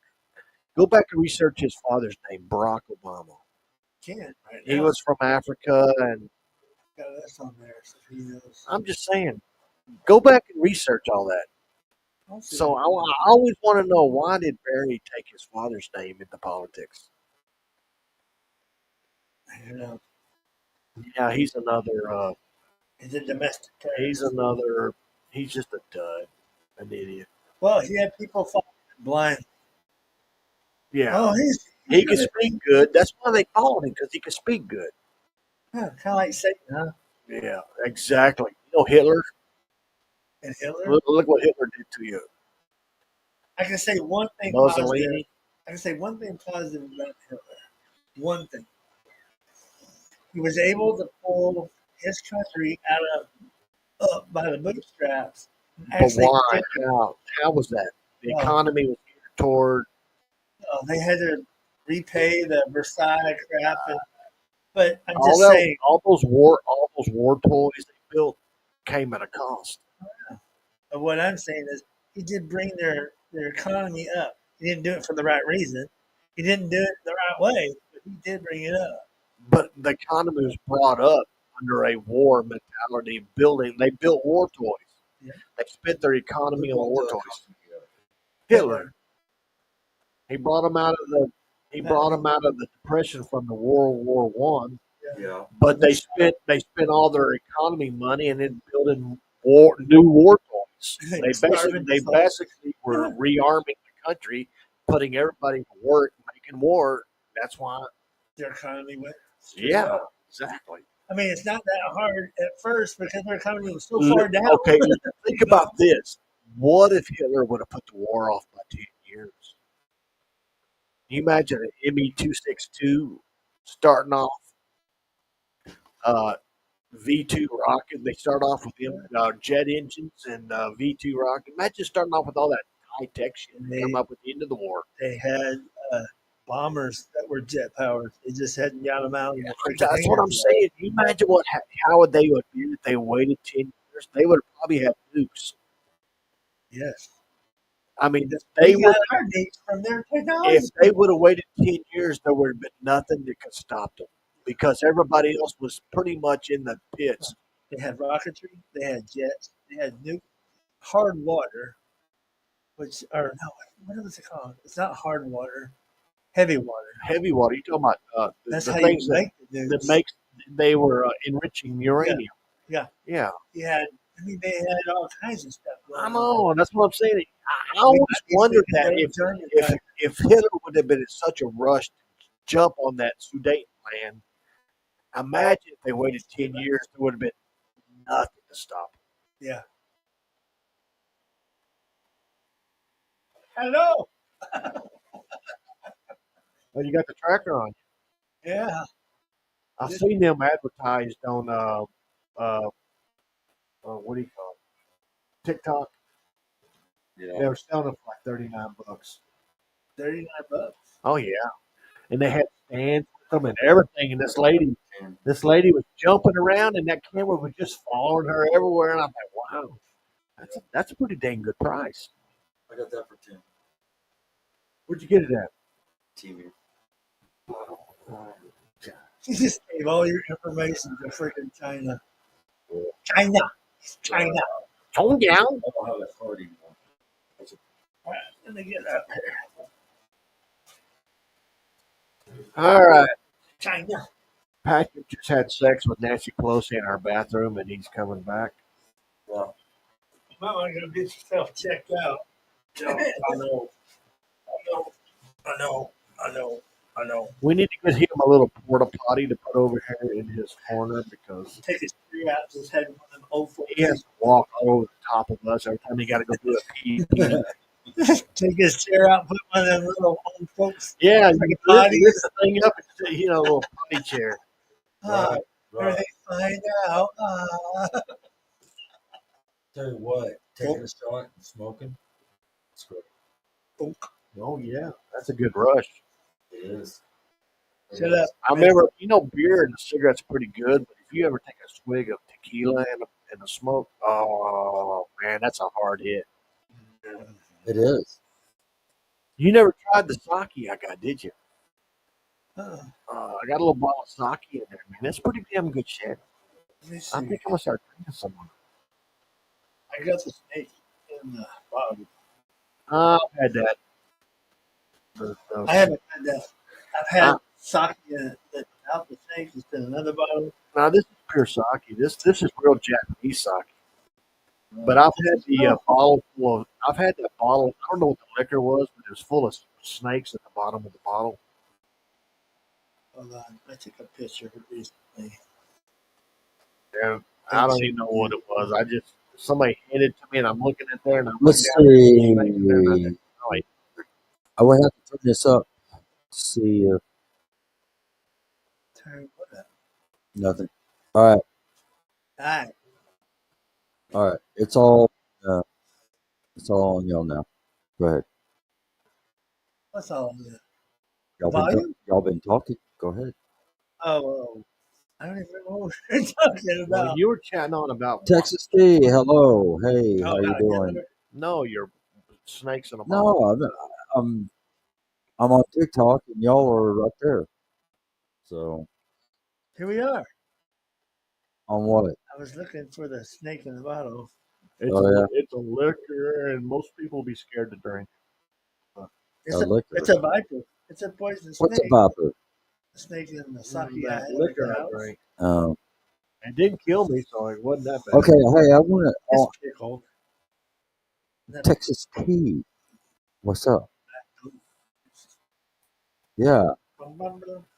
Go back and research his father's name, Barack Obama. Can't right He now. was from Africa, and Got us on there, so he knows. I'm just saying, go back and research all that. I'll see So that. I always want to know, why did Barry take his father's name into politics? You know, Yeah, he's another. he's a domestic He's terrorist. another. He's just a dud, an idiot. Well, he had people following him blind. Yeah, Oh, he's he can good. speak good. That's why they followed him, because he can speak good. Kind of like Satan, huh? Yeah, exactly. You know Hitler. And Hitler. Look what Hitler did to you, I can say one thing positive. Mussolini. I can say one thing positive about Hitler. One thing. He was able to pull his country out of up by the bootstraps and But actually why? get How? How was that? The uh, economy was geared toward they had to repay the Versailles crap. But I'm all just that. saying, All those war toys they built came at a cost. what I'm saying is he did bring their economy up. He didn't do it for the right reason. He didn't do it the right way, but he did bring it up. But the economy was brought up under a war mentality. They built war toys. Yeah. They spent their Who economy on brought war the toys. economy together? Hitler. He brought them out of the. He brought them out of the depression from the World War I. Yeah. But they spent all their economy money and then building new war toys. Starving They soldiers. basically were rearming the country, putting everybody to work, making war. That's why. Their economy went straight Yeah, up. exactly. I mean, it's not that hard at first because their economy was so far down. Okay, think about this. What if Hitler would have put the war off by 10 years? Can you imagine an ME-262 starting off uh, V2 rocket? They start off with jet engines and V2 rocket. Imagine starting off with all that high tech shit and come up with the end of the war. They had bombers that were jet powered. They just hadn't got them out in the freaking That's what I'm hands yet. saying. Can you imagine how would they would be if they waited 10 years? They would probably have nukes. Yes. I mean, We they would. got our dates from their If technology. they would have waited 10 years, there would have been nothing that could stop them because everybody else was pretty much in the pits. They had rocketry, they had jets, they had hard water, which or no, what was it called? It's not hard water, heavy water. Heavy water, you're talking about That's the how things you make the that nukes. makes they were enriching uranium. Yeah. Yeah, You had, I mean, they had all kinds of stuff I going on. know. That's what I'm saying. I We always might be wondered thinking that they if turned it if back. if Hitler would have been in such a rush to jump on that Sudeten plan, imagine if they waited 10 years, there would have been nothing to stop them. Yeah. Hello. Well, you got the tracker on. Yeah. I've seen them advertised on what do you call it? TikTok. Yeah. They were selling it for like $39. $39. Oh yeah, and they had stands with them and everything. And this lady was jumping around, and that camera was just following her everywhere. And I'm like, wow, that's a pretty dang good price. I got that for 10. Where'd you get it at? TV. You just gave all your information to freaking China. China. China. Tone down. I don't have that card anymore. All right, let me get up here. All right. China. Patrick just had sex with Nancy Pelosi in our bathroom, and he's coming back. Yeah. You might want to go get yourself checked out. I know. I know. We need to get him a little porta potty to put over here in his corner because Take his screw out, just had one of them old folks. he has to walk over the top of us every time he got to go do a pee. Take his chair out, put one of them little old folks. Yeah, Like you a potty. lift the thing up and say, a little potty chair. Ah, Right. everything fine now. Tell you what, taking a shot and smoking, it's great. Oh yeah, that's a good rush. It is. It Shut is. up. I remember, beer and a cigarette's pretty good, but if you ever take a swig of tequila and a smoke, oh man, that's a hard hit. It is. You never tried the sake I got, did you? Uh, I got a little bottle of sake in there, man. That's pretty damn good shit. let me I see. think I'm gonna start drinking some more. I got the snake in the bottle. I've had that. I haven't had that. I've had Ah. sake without the snake. It's in another bottle. Now this is pure sake. This is real Japanese sake. But I've had the bottle full of. I've had that bottle. I don't know what the liquor was, but it was full of snakes at the bottom of the bottle. Hold on. I took a picture recently. And I don't even know what it was. Somebody handed it to me, and I'm looking at there, and I'm Let's looking down at the see. snake in there, and I think, oh, wait. I would have to turn this up to see if Turn what up? nothing. All right. All right. All right. It's all on y'all now. Go ahead. What's all of that? Y'all Volume? been talking. Go ahead. Oh, I don't even remember what we're talking Well, about. you were chatting on about Texas T. Hello. Hey, how you about doing? Hitler? no, your snakes in a bottle. No, I'm on TikTok and y'all are right there. So Here we are. on what? I was looking for the snake in the bottle. It's a liquor, and most people be scared to drink. It's A a liquor. it's a viper. It's a poison What's a snake. viper? The snake in the sake I That had at liquor the I house. drank. Um, It didn't kill me, so it wasn't that bad. okay. Hey, I want It's to. pickle. That- Texas T. What's up? Yeah.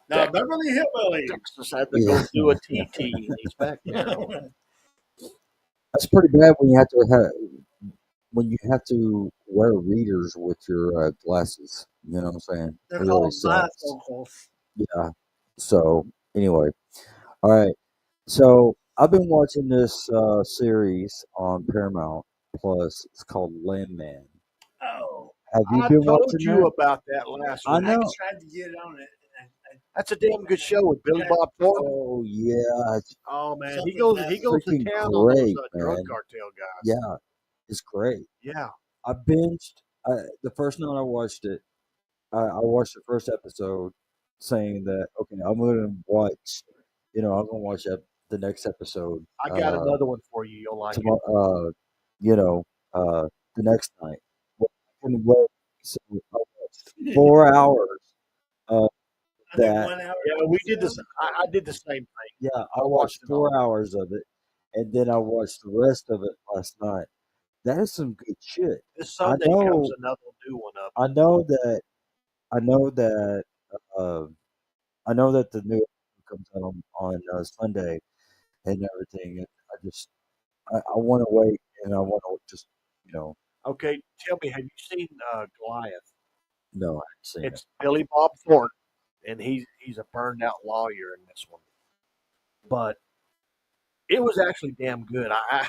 Now Beverly Hillbilly. Texas had to Yeah. go do a TT, and he's back now. That's pretty bad when you have to wear readers with your glasses. You know what I'm saying? They're It really called sucks. bifocals. Yeah. So anyway, all right. So I've been watching this series on Paramount Plus. It's called Landman. Oh, Have you I been told watching you that? about that last I week. I know. tried to get on it. And That's a damn good show with Billy Bob Thornton. Oh yeah, it's Oh man, he Something goes to freaking town on those great, drug man. cartel guys. Yeah, it's great. Yeah. I binged. The first night I watched it, I watched the first episode, saying that okay, I'm gonna watch. I'm gonna watch the next episode. I got another one for you. You'll like it. Tomorrow. You know, the next night. Well, I couldn't wait. So I watched 4 hours of under that. 1 hour. Yeah, we did this. I did the same thing. Yeah, I I watched watched it 4 hours of it, and then I watched the rest of it last night. That is some good shit. This I Sunday comes know. another new one up. I know that. I know that. Uh, I know that the new episode comes out on Sunday and everything. And I want to wait, and I want to just you know. Okay, tell me, have you seen Goliath? No, I haven't seen it. It's Billy Bob Thornton, and he's a burned out lawyer in this one. But it was actually damn good. I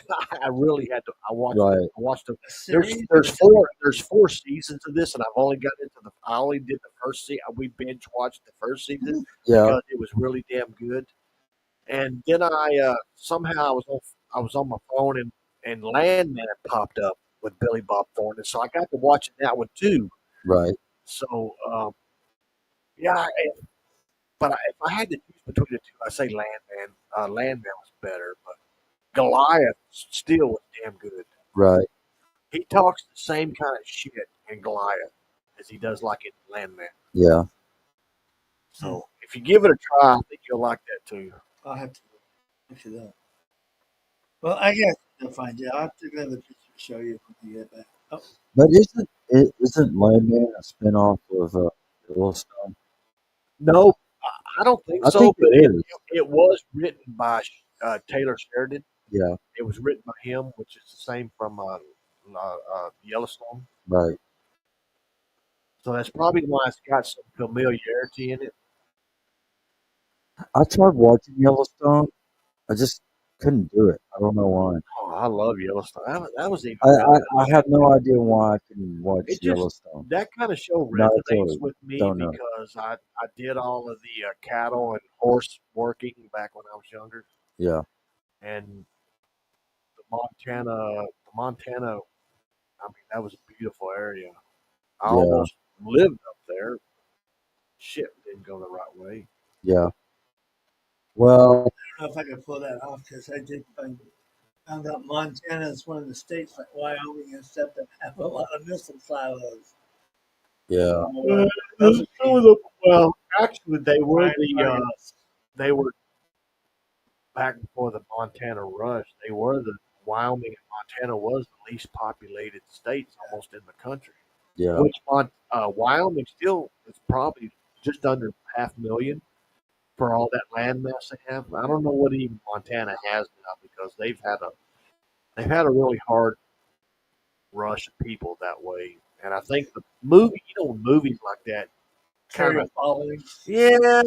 really had to. I watched Right. it. I watched it. Series? There's four seasons of this, and I've only got into the. I only did the first season. We binge watched the first season Yeah. because it was really damn good. And then I somehow I was on my phone and Landman popped up with Billy Bob Thornton, so I got to watching that one too. Right. So yeah, if I had to choose between the two, I'd say Landman. Landman was better, but Goliath still was damn good. Right. He talks the same kind of shit in Goliath as he does like in Landman. Yeah. So if if you give it a try, I think you'll like that too. I'll have to look it up. Well, I guess I'll find you. I'll have to grab the picture to show you when we get back. Oh, But isn't Landman a spinoff of Yellowstone? No, I don't think I so. think But it is. it was written by Taylor Sheridan. Yeah, It was written by him, which is the same from Yellowstone. right. So that's probably why it's got some familiarity in it. I tried watching Yellowstone. I just couldn't do it. I don't know why. Oh, I love Yellowstone. That was even I, better. I, I have no idea why I couldn't watch It just Yellowstone. that kind of show No, I resonates totally with me don't know. because I did all of the cattle and horse working back when I was younger, Yeah, and the Montana. I mean, that was a beautiful area. I yeah, almost lived up there. Shit didn't go the right way. yeah. Well, I don't know if I can pull that off because I did found out Montana is one of the states like Wyoming and stuff that have a lot of missile silos. yeah, Those are Well, actually, prime targets. they were back before the Montana rush. They were the Wyoming and Montana was the least populated states almost in the country. yeah, Which Wyoming still is probably just under 500,000 for all that land mass they have. I don't know what even Montana has now because they've had a really hard rush of people that way. And I think the movie, movies like that kind Carry a of, following. yeah,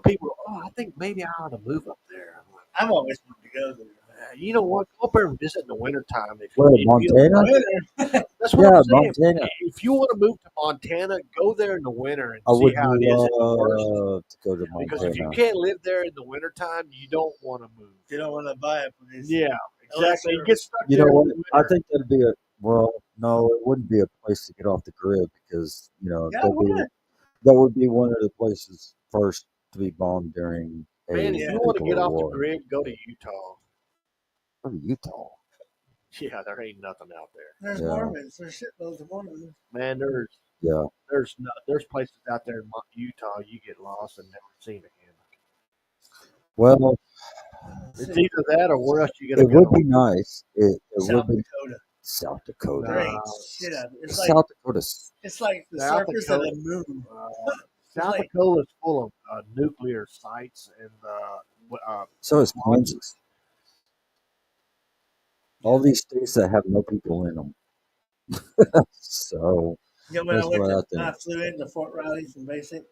people, I think maybe I ought to move up there. I'm like, I've always wanted to go there. you know what? Go up there and visit in the wintertime. Where, If you don't Montana? that's what Yeah, I'm saying. Montana. If you want to move to Montana, go there in the winter and I see would how it is at the worst. love to go to Because if you Montana. can't live there in the wintertime, you don't want to move. You don't want to buy a place. Yeah, exactly. You get stuck You there know in what? the I winter. think that'd be no, it wouldn't be a place to get off the grid because, Yeah, why? that would be one of the places first to be bombed during a Man, if you want to get nuclear off the war. grid, go to Utah. Go to Utah. Yeah, there ain't nothing out there. There's Yeah. Mormons. There's shitloads of Mormons. Man, Yeah. there's places out there in Utah you get lost and never seen again. Well, It's either that or where else you it gonna would go? be nice. It South would be Dakota. South There Dakota. ain't shit out there. It's like South Dakota. it's like the South surface of Dakota. the moon. South like- Dakota is full of nuclear sites and So is Kansas. All these states that have no people in them. So When I that's went what I when I think. flew into Fort Riley from basic,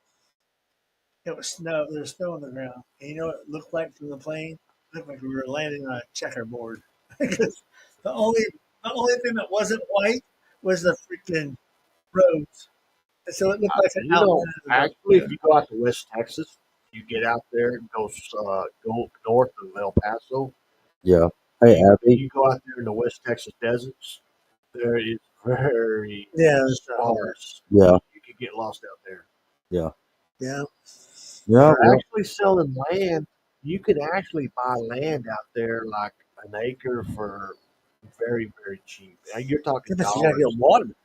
it was snow. There was snow on the ground. And you know what it looked like from the plane? It looked like we were landing on a checkerboard. Because the only thing that wasn't white was the freaking roads. And so it looked like an outline of the road. actually, if you go out to West Texas, you get out there and go north of El Paso. Yeah. Hey, Abby. You go out there in the West Texas deserts. There is very Yeah, it's, sparse. Yeah. You can get lost out there. Yeah. yeah. Yeah. They're actually selling land. You can actually buy land out there like an acre for very, very cheap. Now, you're talking But you gotta dollars. get water.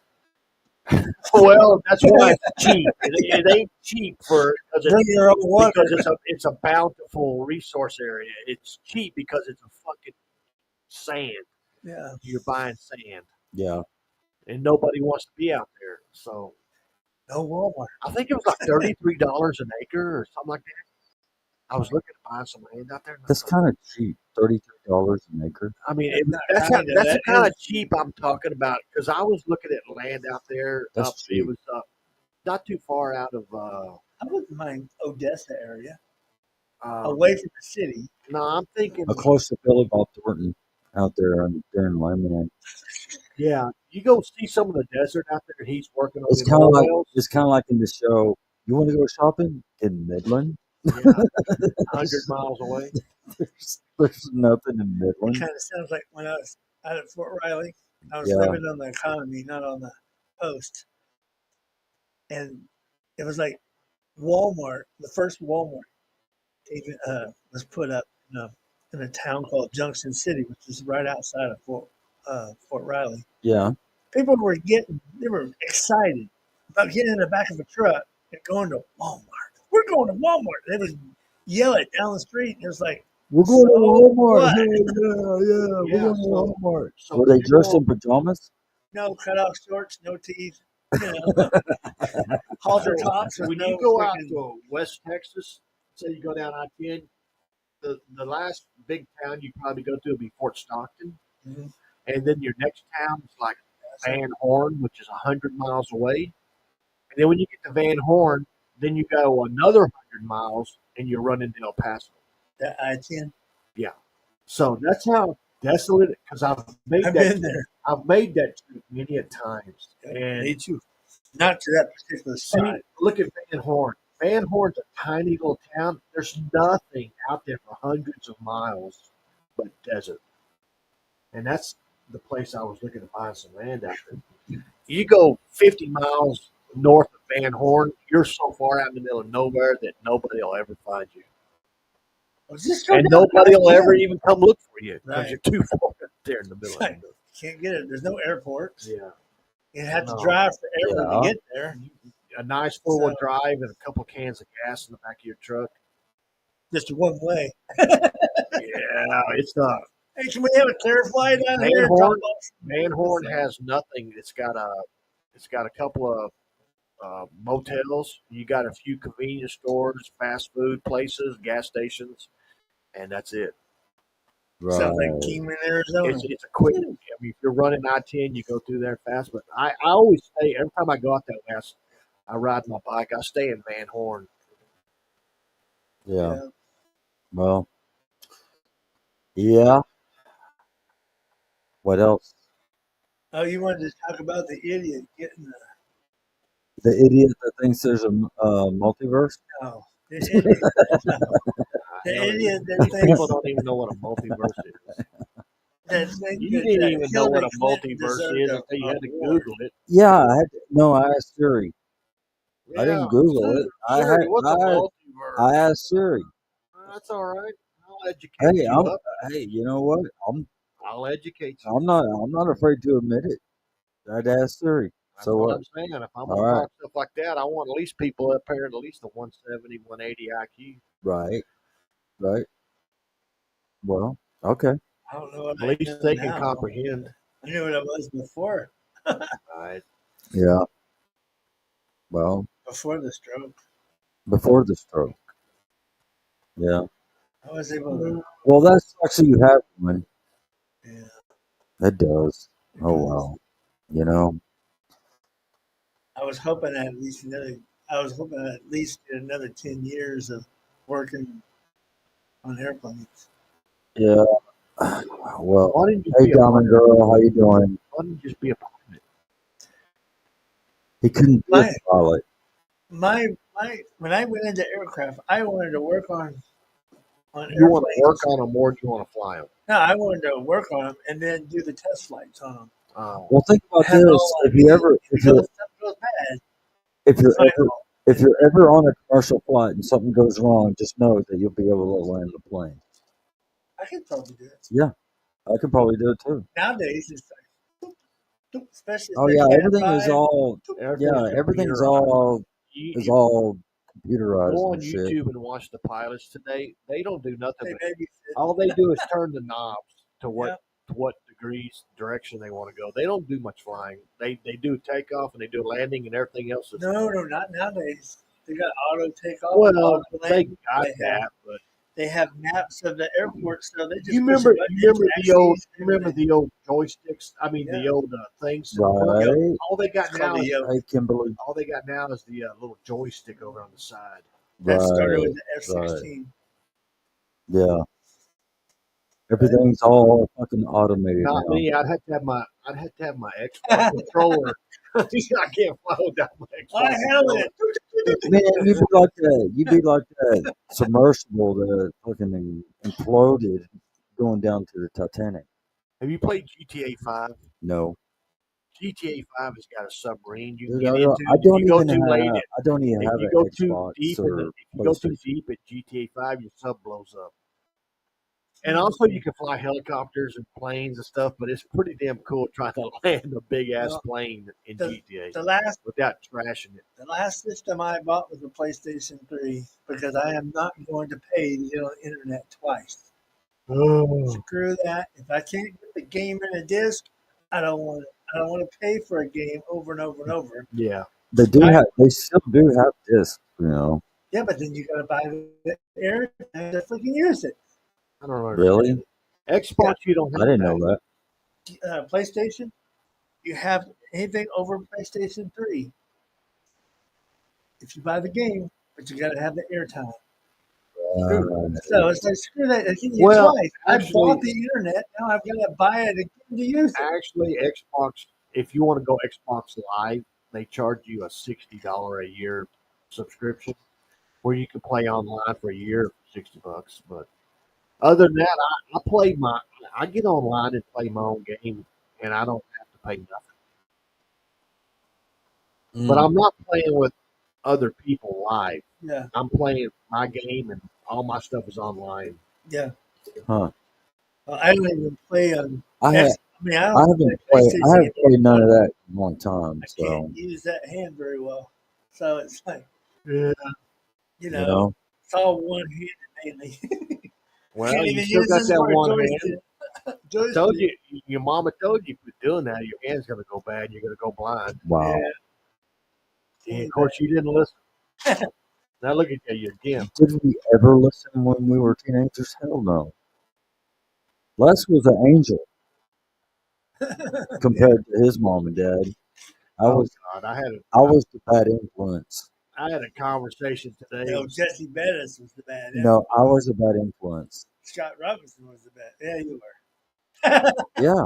Well, that's why it's cheap. It ain't cheap because Bring your own water. it's a bountiful resource area. It's cheap because it's a fucking sand. Yeah. You're buying sand, Yeah. and nobody wants to be out there. So No Walmart. I think it was like $33 an acre or something like that. I was looking to buy some land out there. That's kind of cheap. $33 an acre. I mean, That's that's kinda- the that kind of is- cheap I'm talking about because I was looking at land out there. That's cheap. It was not too far out of. I wouldn't mind Odessa area, Um, away from the city. No, I'm thinking. Close to Billy Bob Thornton out there during Lemon. Yeah, you go see some of the desert out there. He's working on It's the kind of oil like wells. in the show. You want to go shopping in Midland? Yeah, 100 miles away. There's nothing in It Midland. kind of sounds like when I was out at Fort Riley, I was Yeah. living on the economy, not on the post. And it was like Walmart, the first Walmart even was put up in a town called Junction City, which is right outside of Fort Riley. Yeah. People they were excited about getting in the back of a truck and going to Walmart. We're we're going to Walmart. They would yell it down the street. It was like, We're going to so Walmart. what? Hey, yeah, we're Yeah, going to so Walmart. so Were they dressed people, in pajamas? No cut off shorts, no teeth, you know, halter so tops with when no you go out freaking. to West Texas, say you go down I-10, the last big town you probably go to will be Fort Stockton, Mhm. and then your next town is like Van Horn, which is 100 miles away. And then when you get to Van Horn, then you go another 100 miles, and you run into El Paso. That I-10. Yeah. So that's how desolate. Because I've been there. I've made that trip many a times. Me And too. Not to that particular see, spot. look at Van Horn. Van Horn's a tiny little town. There's nothing out there for hundreds of miles but desert. And that's the place I was looking to buy some land out there. You go 50 miles north of Van Horn, you're so far out in the middle of nowhere that nobody will ever find you. Just go And down nobody will I-10. ever even come look for you because Right. you're too far up there in the middle of Right. nowhere. Can't get it. There's no airports. Yeah. You have to No. drive forever to Yeah. get there. A nice four-wheel So- drive and a couple cans of gas in the back of your truck. Just one way. Yeah, it's Hey, can we have a clarify down Van here? Horn? Drop off? Van Horn has nothing. It's got a couple of motels. You got a few convenience stores, fast food places, gas stations, and that's it. Sounds like Right. Kingman, Arizona. It's a quick. I mean, if you're running I-10, you go through there fast. But I always stay every time I go out that way. I ride my bike. I stay in Van Horn. Yeah. Well, yeah. What else? Oh, you wanted to talk about the idiot getting The idiot that thinks there's a multiverse? the idiot. The idiot that People thinks don't even know what a multiverse is. You that didn't even know what Hillary a Clinton multiverse deserved is a until you had to award. Google it. Yeah, I asked Siri. I didn't Google it. Siri, what's a multiverse? I asked Siri. That's all right. I'll educate Hey, you up. hey, you know what? I'll educate you. I'm not afraid to admit it. I'd ask Siri. That's So what what? I'm saying. If I'm All going to right. talk stuff like that, I want at least people up here at least a 170, 180 IQ. Right. Right. Well, okay. I don't know what At I least am they can now. comprehend. I knew what I was before Right. Yeah. Well, before the stroke. before the stroke. Yeah. I was able to. Well, that sucks that you have one. Yeah. That does. Oh wow. You know. I was hoping at least another. I was hoping at least get another 10 years of working on airplanes. Yeah. Well. Why didn't you Hey, be a Diamond pilot? Girl, how you doing? Why didn't you just be a pilot? He couldn't be a My- pilot. When I went into aircraft, I wanted to work on You want airplanes. to work on them more than you want to fly them. No, I wanted to work on them and then do the test flights on them. Well, think about Have it this. all on If you me. ever, If something goes bad, if you're it's my ever, fault. if you're ever on a commercial flight and something goes wrong, just know that you'll be able to land the plane. I could probably do it. Yeah, I could probably do it too. Nowadays, it's like, especially Oh if yeah, they everything can't is fly. all everything's all is all computerized Go on and shit. YouTube and watch the pilots today. They don't do nothing. They But babysit. all they do is turn the knobs to Yeah. what degrees direction they want to go. They don't do much flying. They do takeoff and they do landing and everything else. Is No, not nowadays. They got auto takeoff. well, auto they landing. got They have- that, but They have maps of the airport, so they just you push remember a button, taxis, the old joysticks? I mean the old things. Right. All they got It's now called is the Hey, Kimberly. all they got now is the little joystick over on the side. That started Right. with the F-16. Yeah. Everything's all fucking automated Not now. me. I'd have to have my Xbox controller. I can't fly without my Xbox. I held controller. it. Man, you'd be like that submersible that fucking imploded going down to the Titanic. Have you played GTA 5? No. GTA 5 has got a submarine you can Dude, get I into. don't If you go even too have, late, I don't even if have you an go too Xbox deep, or if you go too PlayStation. deep at GTA 5, your sub blows up. And also, you can fly helicopters and planes and stuff, but it's pretty damn cool trying to land a big ass Well, plane in the GTA the last without trashing it. the last system I bought was a PlayStation 3 because I am not going to pay to get on the internet twice. Oh, Screw that. If I can't get the game in a disc, I don't want it. I don't want to pay for a game over and over and over. yeah. They do Sky, have. They still do have discs. You know. yeah, but then you got to buy the air time to freaking use it. I don't Really? understand it. Xbox, you don't I have didn't know that. that. PlayStation, you have anything over PlayStation 3 if you buy the game, but you got to have the airtime. So it's like screw that. I can use Well, twice. I bought actually, the internet. Now I've got to buy it again to use it. actually, Xbox. If you want to go Xbox Live, they charge you a $60 a year subscription where you can play online for a year for $60. But other than that, I play my. I get online and play my own game, and I don't have to pay nothing. But Mm. I'm not playing with other people live. Yeah, I'm playing my game, and all my stuff is online. yeah. Huh. I don't even play on I X. ha- I mean, I I don't play haven't played. I PlayStation haven't played none anymore. of that in a long time. I can't So use that hand very well. So it's like, Yeah. you you know, know. it's all one handed mainly. Well, Can't you even still use got this that for a one hand. I told joystick. you, your mama told you, quit doing that. Your hand's gonna go bad. You're gonna go blind. Wow. Yeah, And of can't course, you didn't listen. Now look at you, you're gimp. Did we ever listen when we were teenagers? Hell no. Les was an angel yeah. compared to his mom and dad. I Oh was. God, I was the bad influence. I had a conversation today No, with Jesse Bettis was the bad No, I influence. was a bad influence. Scott Robinson was the bad. Yeah, you were. Yeah,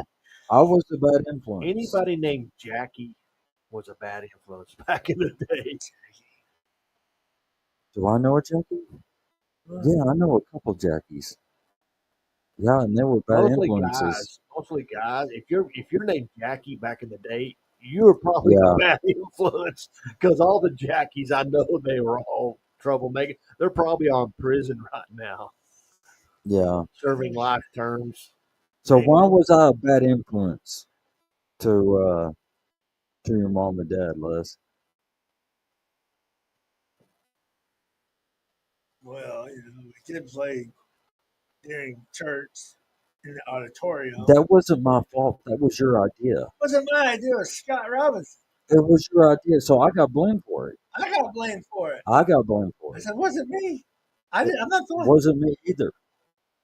I was the bad influence. anybody named Jackie was a bad influence back in the day. Do I know a Jackie? Yeah, I know a couple Jackies. Yeah, and they were bad Mostly influences. guys. Mostly guys. If you're named Jackie back in the day, you were probably a Yeah, bad influence because all the Jackies I know they were all troublemakers. They're probably on prison right now, yeah. serving life terms. So why was I a bad influence to uh to your mom and dad, Les? Well, we did play during church in the auditorium. That wasn't my fault. That was your idea. Wasn't my idea. It was Scott Robinson. It was your idea, so I got blamed for it. I got blamed for it. I got blamed I for it. said, "Wasn't me. It I'm not the one." wasn't me either.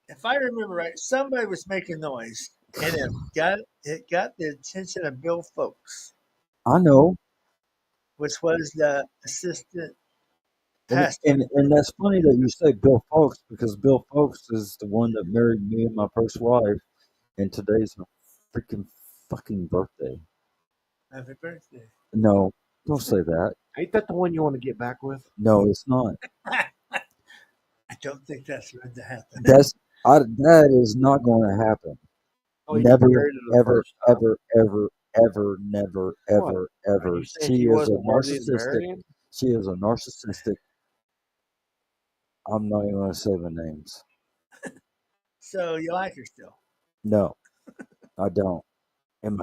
If I remember right, somebody was making noise, and it got the attention of Bill Folks, I know. which was the assistant And, pastor. and that's funny that you say Bill Folks because Bill Folks is the one that married me and my first wife, and today's her freaking fucking birthday. Happy birthday. No, don't say that. Ain't that the one you want to get back with? No, it's not. I don't think that's going to happen. That is not going to happen. Oh, you Never, married her the ever, first time. ever, ever, ever, never, What? ever, Are ever. you saying She she is a wasn't worthy of narcissistic. marrying? She is a narcissistic. I'm not even going to say the names. So you like her still? No, I don't. And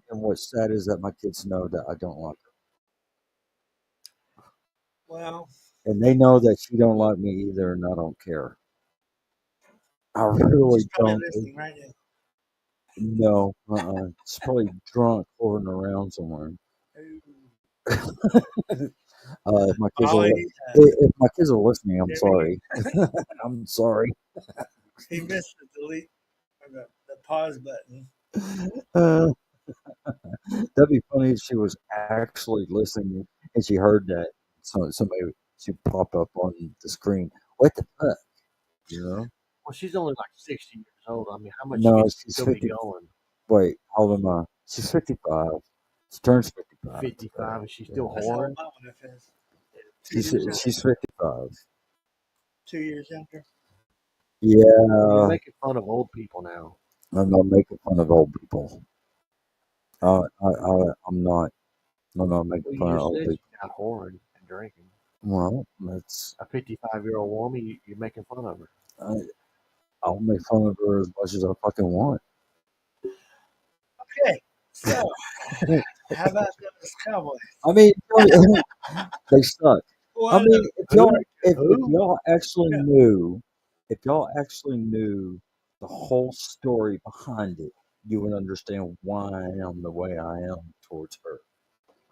what's sad is that my kids know that I don't like her, Well, and they know that she don't like me either, and I don't care. I really she's probably don't. listening right now. No, she's probably drunk, hovering around somewhere. If my kids Oh, are if my kids are listening, I'm sorry. I'm sorry. he missed the delete or the pause button. Uh, that'd be funny if she was actually listening and she heard that. So somebody she popped up on the screen. What the fuck? You know? Well, she's only like 60 years old. I mean, how much No, can she she's still be 50. going? Wait, hold on. She's 55. She turns 55. 55, and she's still That's how old whoring? my wife is. 2 She's years younger. she's 55. 2 years younger. You're Yeah, making fun of old people now. I'm not making fun of old people. I'm not. I'm not making Well, you fun of just old said people. she's not whoring and drinking. Well, that's A 55-year-old woman, you're making fun of her. uh, I'll make fun of her as much as I fucking want. Okay, so how about those Cowboys? I mean, they suck. I What? mean, if Who? y'all actually Yeah. knew, if y'all actually knew the whole story behind it, you would understand why I am the way I am towards her.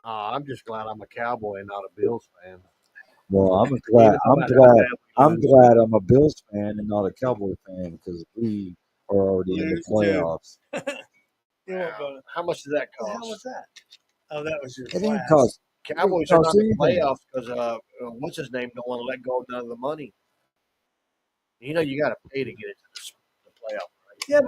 I'm just glad I'm a Cowboy and not a Bills fan. Well, Even though my I'm family glad I'm a Bills fan and not a Cowboy fan because we are already in the Lose too. playoffs. You won't go. How much does that What the hell was cost? that? Oh, that was your It didn't class. cost. It didn't Cowboys are cost not in the anything. playoffs because what's his name don't want to let go of none of the money. You know you got to pay to get into the playoff. Yeah,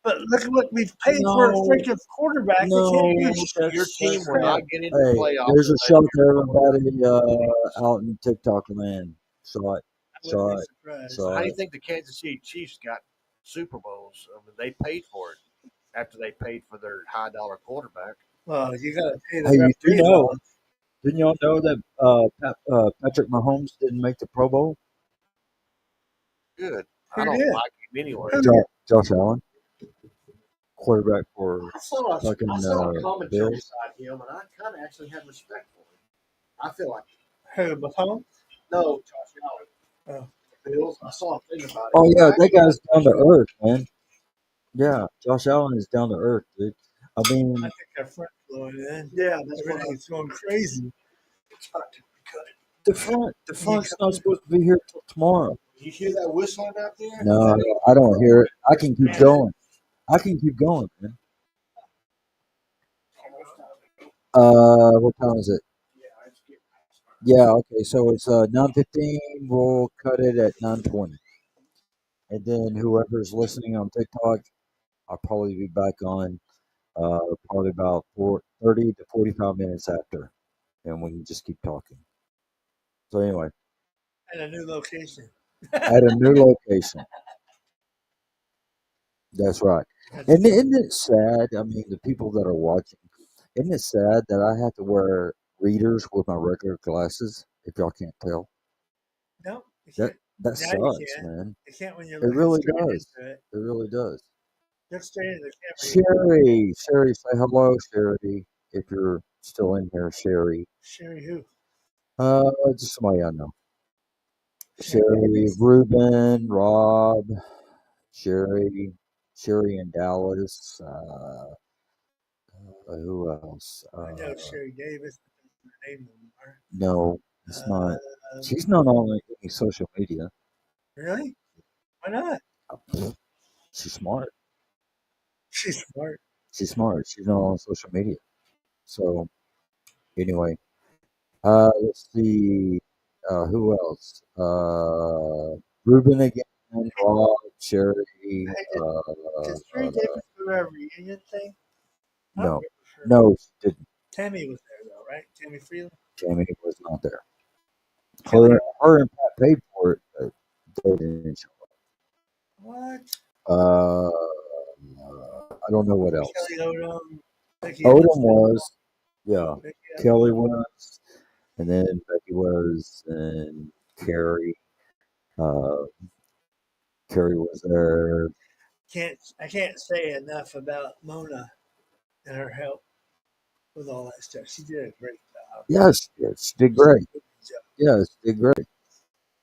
but look at what we've paid for a No, freaking quarterback. They can't no, use Your team will crap. not get into the Hey, playoffs there's a unless shot you're there, going. everybody out in TikTok land. Saw it, I wouldn't saw be it, surprised. So saw how do you it. think the Kansas City Chiefs got Super Bowls? I mean, they paid for it after they paid for their high dollar quarterback. Well, you got to pay the Hey, you do referee know? though. Didn't y'all know that Patrick Mahomes didn't make the Pro Bowl? Good. I Who don't did? like him anyway. Who did? Josh Allen, quarterback for I saw fucking a commentary Bills. about him, and I kind of actually have respect for him. I feel like Who? Mahomes? no, Josh Allen, Oh, the Bills. I saw a thing about Oh it. yeah, I that actually have guy's down to respect. earth, man. Yeah, Josh Allen is down to earth, dude. I I mean, think our front flowing in. Yeah, that's what Everything's going crazy. it's not to be cut. the front's not supposed to be here till tomorrow. You hear that whistling out there? No, I don't hear it. I can keep going. I can keep going, man. What time is it? Yeah, it's getting Yeah, okay. So it's 9:15. We'll cut it at 9:20, and then whoever's listening on TikTok, I'll probably be back on probably about 30 to 45 minutes after, and we can just keep talking. So anyway, And a new location. at a new location. That's right. And isn't it sad? I mean, the people that are watching, isn't it sad that I have to wear readers with my regular glasses? If y'all can't tell, No, you that can't. that Now you sucks, can. man. You can't when you're It looking really straight does. into it. It really does. Look straight into the camera. Sherry, say hello, Sherry. If you're still in here, Sherry. Sherry who? Just somebody I know. Sherry Sherry, Davis. Ruben, Rob, Sherry, Sherry in Dallas. Who else? I know Sherry Davis, but that's her name anymore. No, it's not. Uh, She's not on any social media. really? Why not? She's smart. She's smart. She's smart. She's not on social media. So anyway, let's see. Who else? Ruben again, Rob, Charity. Hey, did Sherry Davis go to our reunion thing? I don't No, remember her. no, she didn't. Tammy was there though, right? Tammy Freeland. Tammy was not there. Kelly. Her and Pat paid for it, but they didn't show What? up. I don't know what else. Kelly Odom. Becky Odom Allen. was, yeah. Becky Kelly was, and then Becky was, and Carrie. Uh, Carrie was there. I can't say enough about Mona and her help with all that stuff. She did a great job. Yes, she did She did great. a good job. Yes, she did great.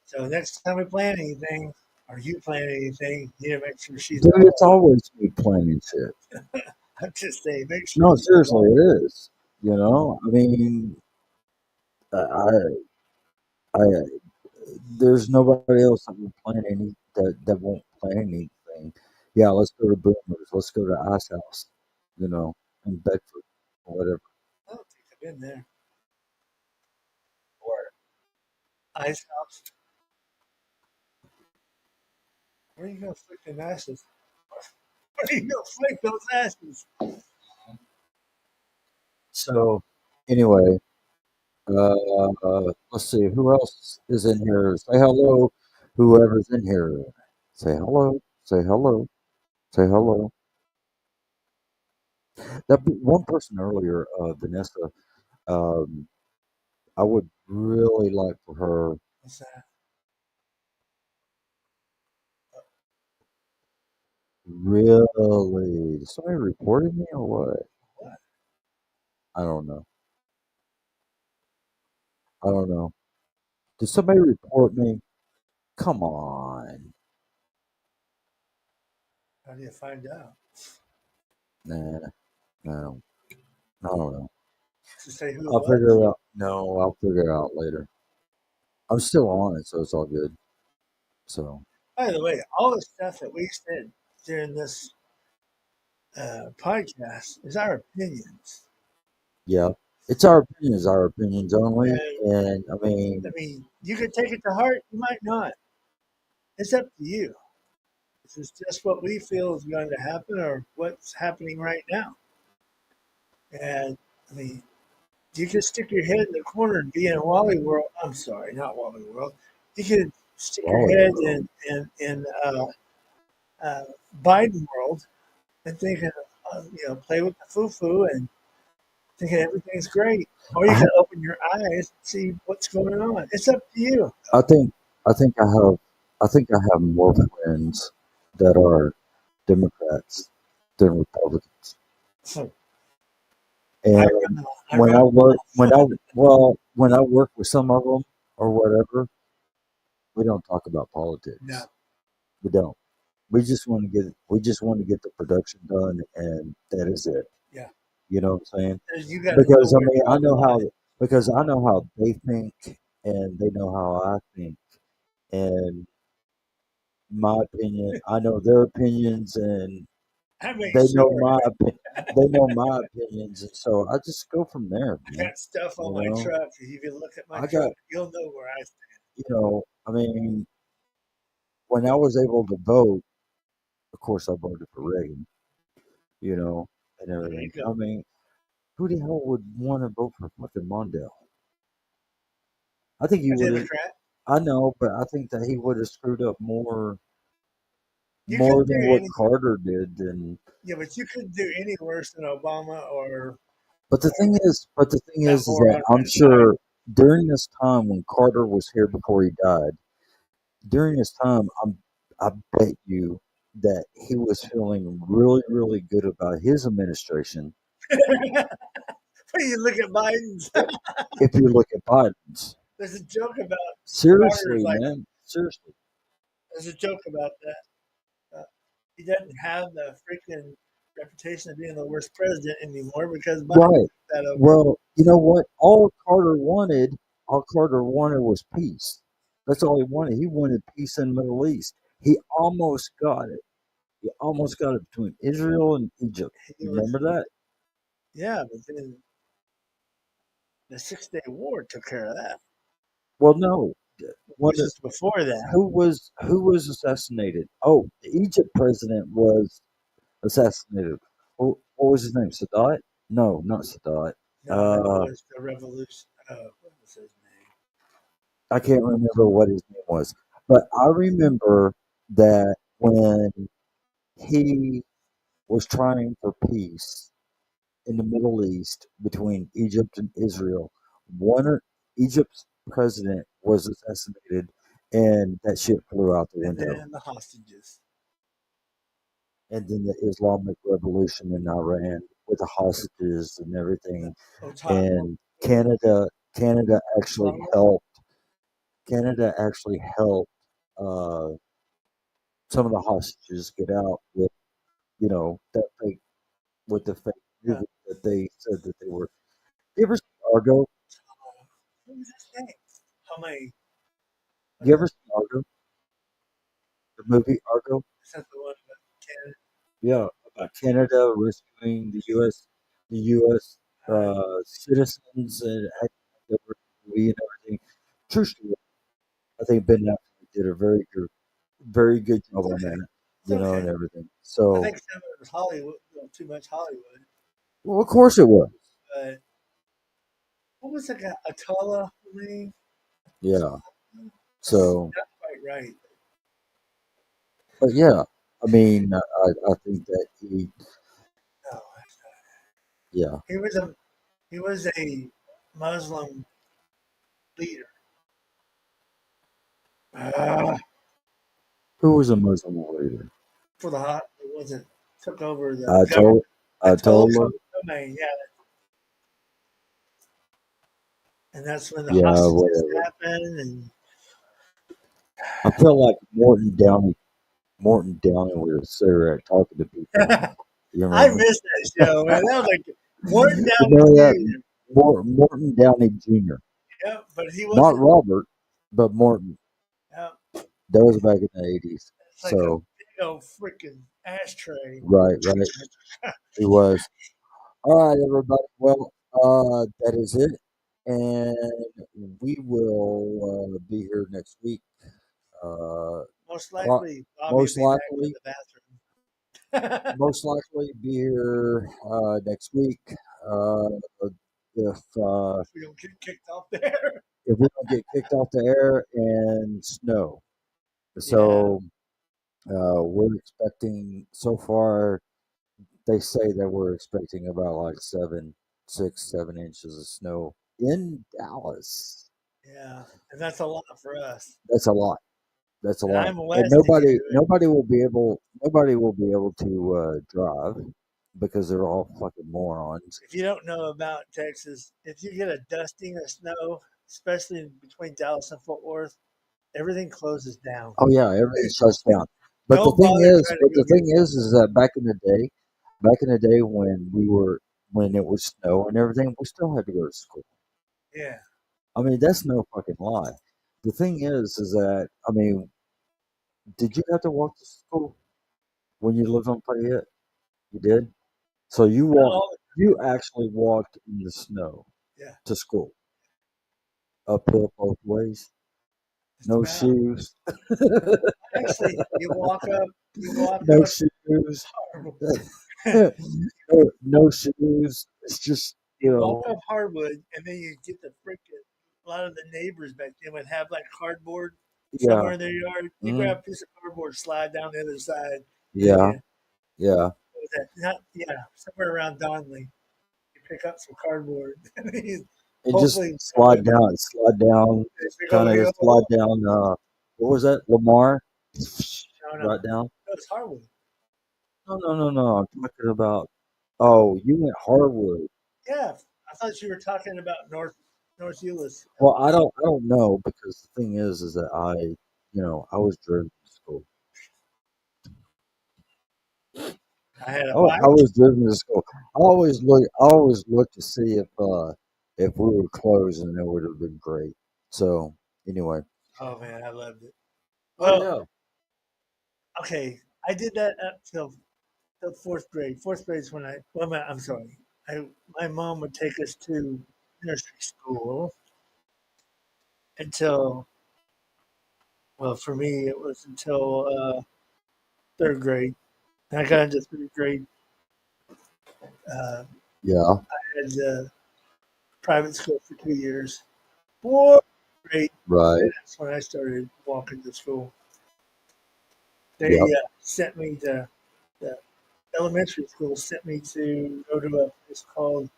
So next time we plan anything, or you plan anything, you need to make sure she's Dude, it's involved. always me planning shit. I'm just saying, make sure No, she's seriously, involved. it is. You know, I mean, I, there's nobody else that will plan that won't plan anything. Yeah, let's go to Boomers. Let's go to Ice House. You know, in Bedford or whatever. I don't think I've been there. Or Ice House. Where are you gonna flick them ashes? Where are you gonna flick those ashes? so, anyway, let's see who else is in here. Say hello, whoever's in here. Say hello. Say hello. Say hello. One person earlier, Vanessa. Um, I would really like for her. What's that? Really? Did somebody reported me or what? What? I don't know. I don't know. Did somebody report me? Come on. How do you find out? Nah, no, I don't know. To say who it I'll was? figure it out. No, I'll figure it out later. I'm still on it, so it's all good. So, By the way, all the stuff that we said during this podcast is our opinions. yeah, it's our opinions only. And And I mean, you could take it to heart, you might not. It's up to you. This is just what we feel is going to happen or what's happening right now. And I mean, you could stick your head in the corner and be in Wally World. I'm sorry, not Wally World. You could stick your Wally head World. in uh, Biden world and thinking, play with the foo and thinking everything's great. Or you I, can ha- open your eyes and see what's going on. It's up to you. I think, I think I have more friends that are Democrats than Republicans. So I And run, I run when I work with some of them or whatever, we don't talk about no, politics. We don't. We just want to get the production done, and that is it. yeah. You know what I'm saying? You got to know Because I where to mean, draw the line. I know how they think, and they know how I think, and my opinion. I know their opinions, and I make they know sure they know my opinions, and so I just go from there, I man. got stuff on You my know, truck. If you look at my I truck, got you'll know where I stand. I mean, when I was able to vote, of course, I voted for Reagan. You know, and There you everything. go. I mean, who the hell would want to vote for fucking Mondale? I think he A would have. Democrat. I know, but I think that he would have screwed up You couldn't more do than what any. Carter did. And Yeah, but you couldn't do any worse than Obama or but the thing that is that moron I'm Biden. sure during this time when Carter was here before he died, during this time, I bet you that he was feeling really, really good about his administration. When you look at Biden's, If you look at Biden's, there's a joke about Carter's seriously, like man, seriously, there's a joke about that. He doesn't have the freaking reputation of being the worst president anymore because Biden right? took that over. Well, you know what? All Carter wanted was peace. That's all he wanted. He wanted peace in the Middle East. He almost got it. He almost got it between Israel and Egypt. He You was, remember that? yeah, but then the 6 Day War took care of that, Well, no. One which was before that. who was assassinated? Oh, the Egypt president was assassinated. What was his name? Sadat? No, not Sadat. No, that Uh, was the revolution. What was his name? I can't remember what his name was, but I remember that when he was trying for peace in the Middle East between Egypt and Israel, one of Egypt's president was assassinated, and that shit flew out the And window. then the hostages. And then the Islamic Revolution in Iran with the hostages and everything, Otama. and Canada actually helped. Canada actually helped uh, some of the hostages get out with that fake with the fake Yeah. movie that they said that they were. You ever seen Argo? What was his name? How many? You ever seen Argo? The movie Argo? Is that the one about Canada? Yeah, about Canada rescuing the U.S. Citizens and acting like they were in the movie and everything. True story. I think Ben Affleck did a very good job It's on okay. that, It's okay. and everything. I So, think some of it was Hollywood, too much Hollywood. well, of course it was. But what was the guy? Atala name? Yeah. That's So, not quite right. but yeah, I mean, I think that No, yeah. he was a Muslim leader. Ah, Who was a Muslim leader? for the was it took over the I government. told I told her, Public domain, yeah. And that's when the yeah, hostages whatever. happened, and I felt like Morton Downey with a cigarette talking to people. You I remember? missed that show, man. That was like Morton You Downey remember that? Jr. Morton Downey Jr. Yeah, but he Not wasn't. Robert, but Morton. Yeah, That was back in the 80s. it's like a So, big old freaking ashtray. right. He was. All right, everybody. Well, that is it. And we will be here next week. Uh, Most pro- likely, Bobby will most be back from likely, the bathroom. most likely be here next week. Uh, if We don't get kicked off there. if we don't get kicked off the air and snow. Yeah, So we're expecting so far. They say that we're expecting about like 6, 7 inches of snow in Dallas. yeah, and that's a lot for us. That's a lot. That's a And lot. I'm And west of you, and nobody will be able to drive because they're all fucking morons. if you don't know about Texas, if you get a dusting of snow, especially between Dallas and Fort Worth, everything closes down. Oh yeah, everything shuts down. But the Don't thing bother is, trying to go get is that back in the day when it was snow and everything, we still had to go to school. yeah. I mean, that's no fucking lie. The thing is that I mean, did you have to walk to school when you lived on Fayette? You did. So Not all, you actually walked in the snow yeah, to school, uphill both ways, just no about. shoes, Actually, you walk no up, shoes, no shoes. It's just you walk up hardwood, and then you get the freaking. A lot of the neighbors back then would have like cardboard yeah, somewhere in their yard. You mm, grab a piece of cardboard, slide down the other side, and then yeah, yeah. what was that? Not yeah, somewhere around Donley, you pick up some cardboard. And just Hopefully, nobody slide down, just big kind old of hill. slide down. What was that? Lamar, No, no, right down. it was hardwood. No. I'm talking about. Oh, you went hardwood. Yeah, I thought you were talking about North Euless. Well, I don't know because the thing is that I was driven to school. I had a I bike. was driven to school. I always look to see if we were closed, and it would have been great. So anyway, Oh man, I loved it. oh Well, yeah, okay, I did that up till fourth grade. Fourth grade is when I'm sorry. My mom would take us to nursery school until well for me it was until third grade. And I got into third grade. Uh, yeah, I had private school for 2 years. Fourth grade, right, that's when I started walking to school. They yep, sent me to the elementary school. Sent me to go to a place called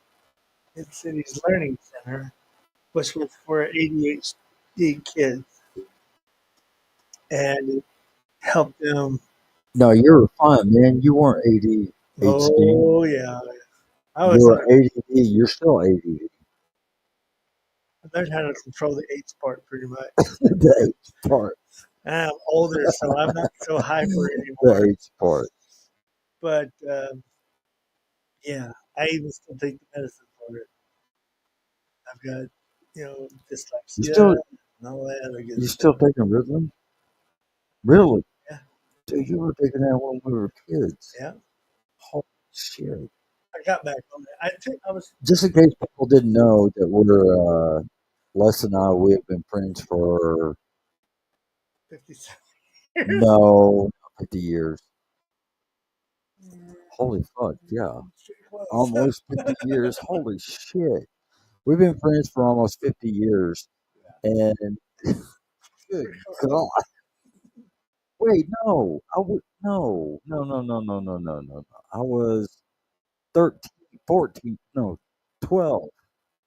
Mid Cities Learning Center, which was for ADHD kids, and it helped them. No, you were fine, man. You weren't ADHD. Oh yeah, I You was. were ADD. You're still ADD. I learned how to control the H part pretty much. The H part. And I'm older, so I'm not so hyper The anymore. H part. But yeah, I even still take the medicine for it. I've got You dyslexia still and all that other good you stuff. still taking Ritalin? Really? Yeah, Dude, you were taking that when we were kids. yeah. Holy shit. I got back on it. I think I was Just in case people didn't know that Les and I, we have been friends for 57 years. no 50 years. Holy fuck, yeah. Pretty close. Almost 50 years. Holy shit. We've been friends for almost 50 years. And good Pretty close. God. Wait, no. No. I was 13, 14, no, 12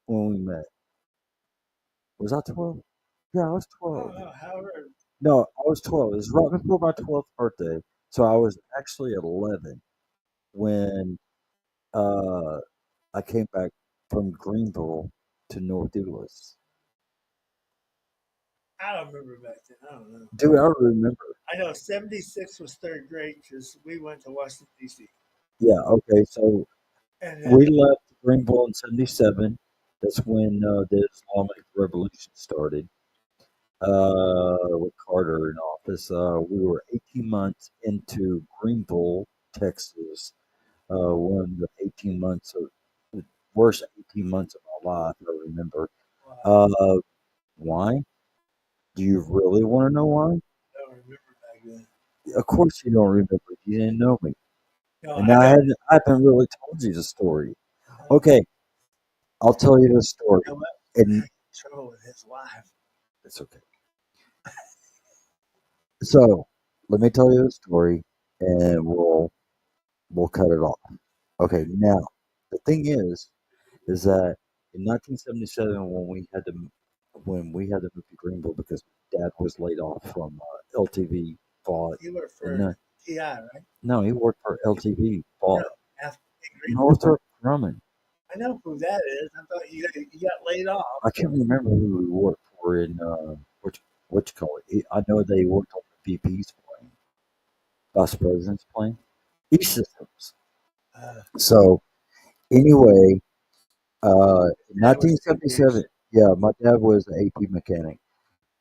when we met. Was I 12? Yeah, I was I 12. don't know. However, No, I was 12. It was right before my 12th birthday. So I was actually 11 when uh, I came back from Greenville to North Euless. I don't remember back then. I don't know. Dude, I remember. I know 76 was third grade because we went to Washington, D.C. Yeah, okay, so And we left Greenville in 77. That's when the Islamic Revolution started with Carter in office. We were 18 months into Greenville, Texas. One of the 18 months of the worst 18 months of my life, I remember. wow, Uh, why? Do you really want to know why? I don't remember back then. Of course you don't remember. You didn't know me. No, And I I haven't really told you the story. don't. Okay, I'll tell you the story. You know what? And Trouble with his wife. it's okay. So let me tell you the story and we'll cut it off. Okay, now the thing is that in 1977 when we had to move to Greenville because Dad was laid off from LTV bought You worked and for TI, right? no, he worked for LTV No, bought after Northrop Grumman. I know who that is. I thought you got laid off. I can't remember who he worked for in what you call it. I know they worked on the VP's plane, Vice President's plane, E Systems. Uh, So anyway, in that was 1977, yeah, my dad was an AP mechanic.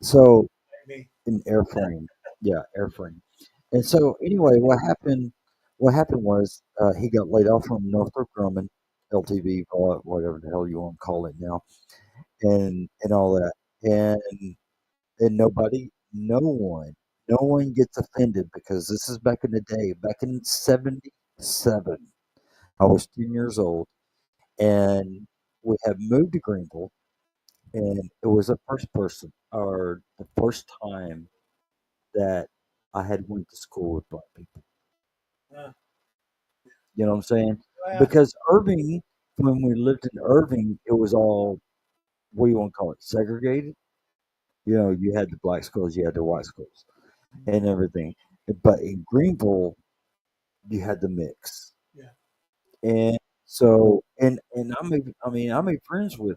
So me. in airframe, yeah, airframe. And so anyway, what happened? What happened was he got laid off from Northrop Grumman, LTV, whatever the hell you want to call it now, and all that. And no one gets offended because this is back in the day. Back in '77, I was 10 years old, and we had moved to Greenville, and it was the first time that I had went to school with black people. Uh, You know what I'm saying? well, Because Irving, when we lived in Irving, it was all what do you want to call it? Segregated. You know, you had the black schools, you had the white schools, and everything. But in Greenville, you had the mix, yeah. and so I made friends with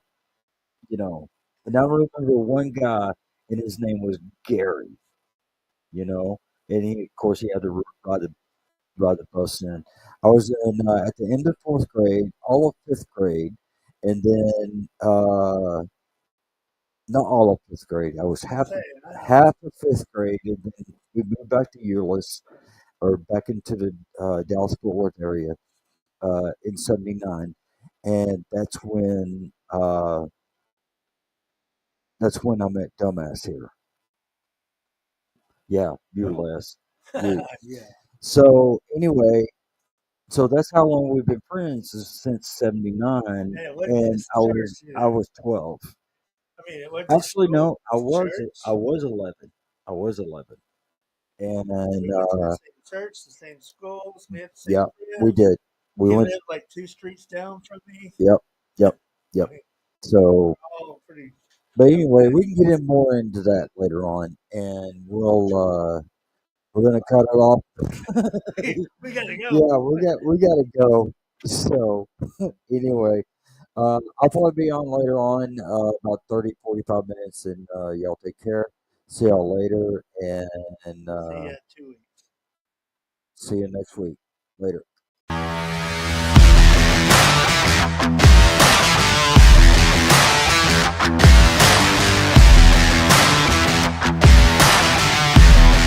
and I remember one guy, and his name was Gary. You know, and of course he had to ride the bus in. I was in at the end of fourth grade, all of fifth grade, and then not all of fifth grade. I was Say, I know. half of fifth grade, and then we moved back to Euless or back into the Dallas Fort Worth area in '79, and that's when I met Dumbass here. Yeah, you less you. yeah. So anyway, so that's how long we've been friends is since '79, Hey, what is and this church? I was 12. I mean, what the Actually, school? no, I Church? was 11. I was 11, and We went to the same church, the same schools. We had the same yeah, we friends. did. We He went. lived like 2 streets down from me. Yep, yep, I yep. mean, So, all pretty. but anyway, we can get in more into that later on, and we're gonna cut it off. We gotta go. Yeah, we gotta go. So anyway, I'll probably be on later on, about 30, 45 minutes, and y'all take care. See y'all later, and See ya 2 weeks. see you next week. Later.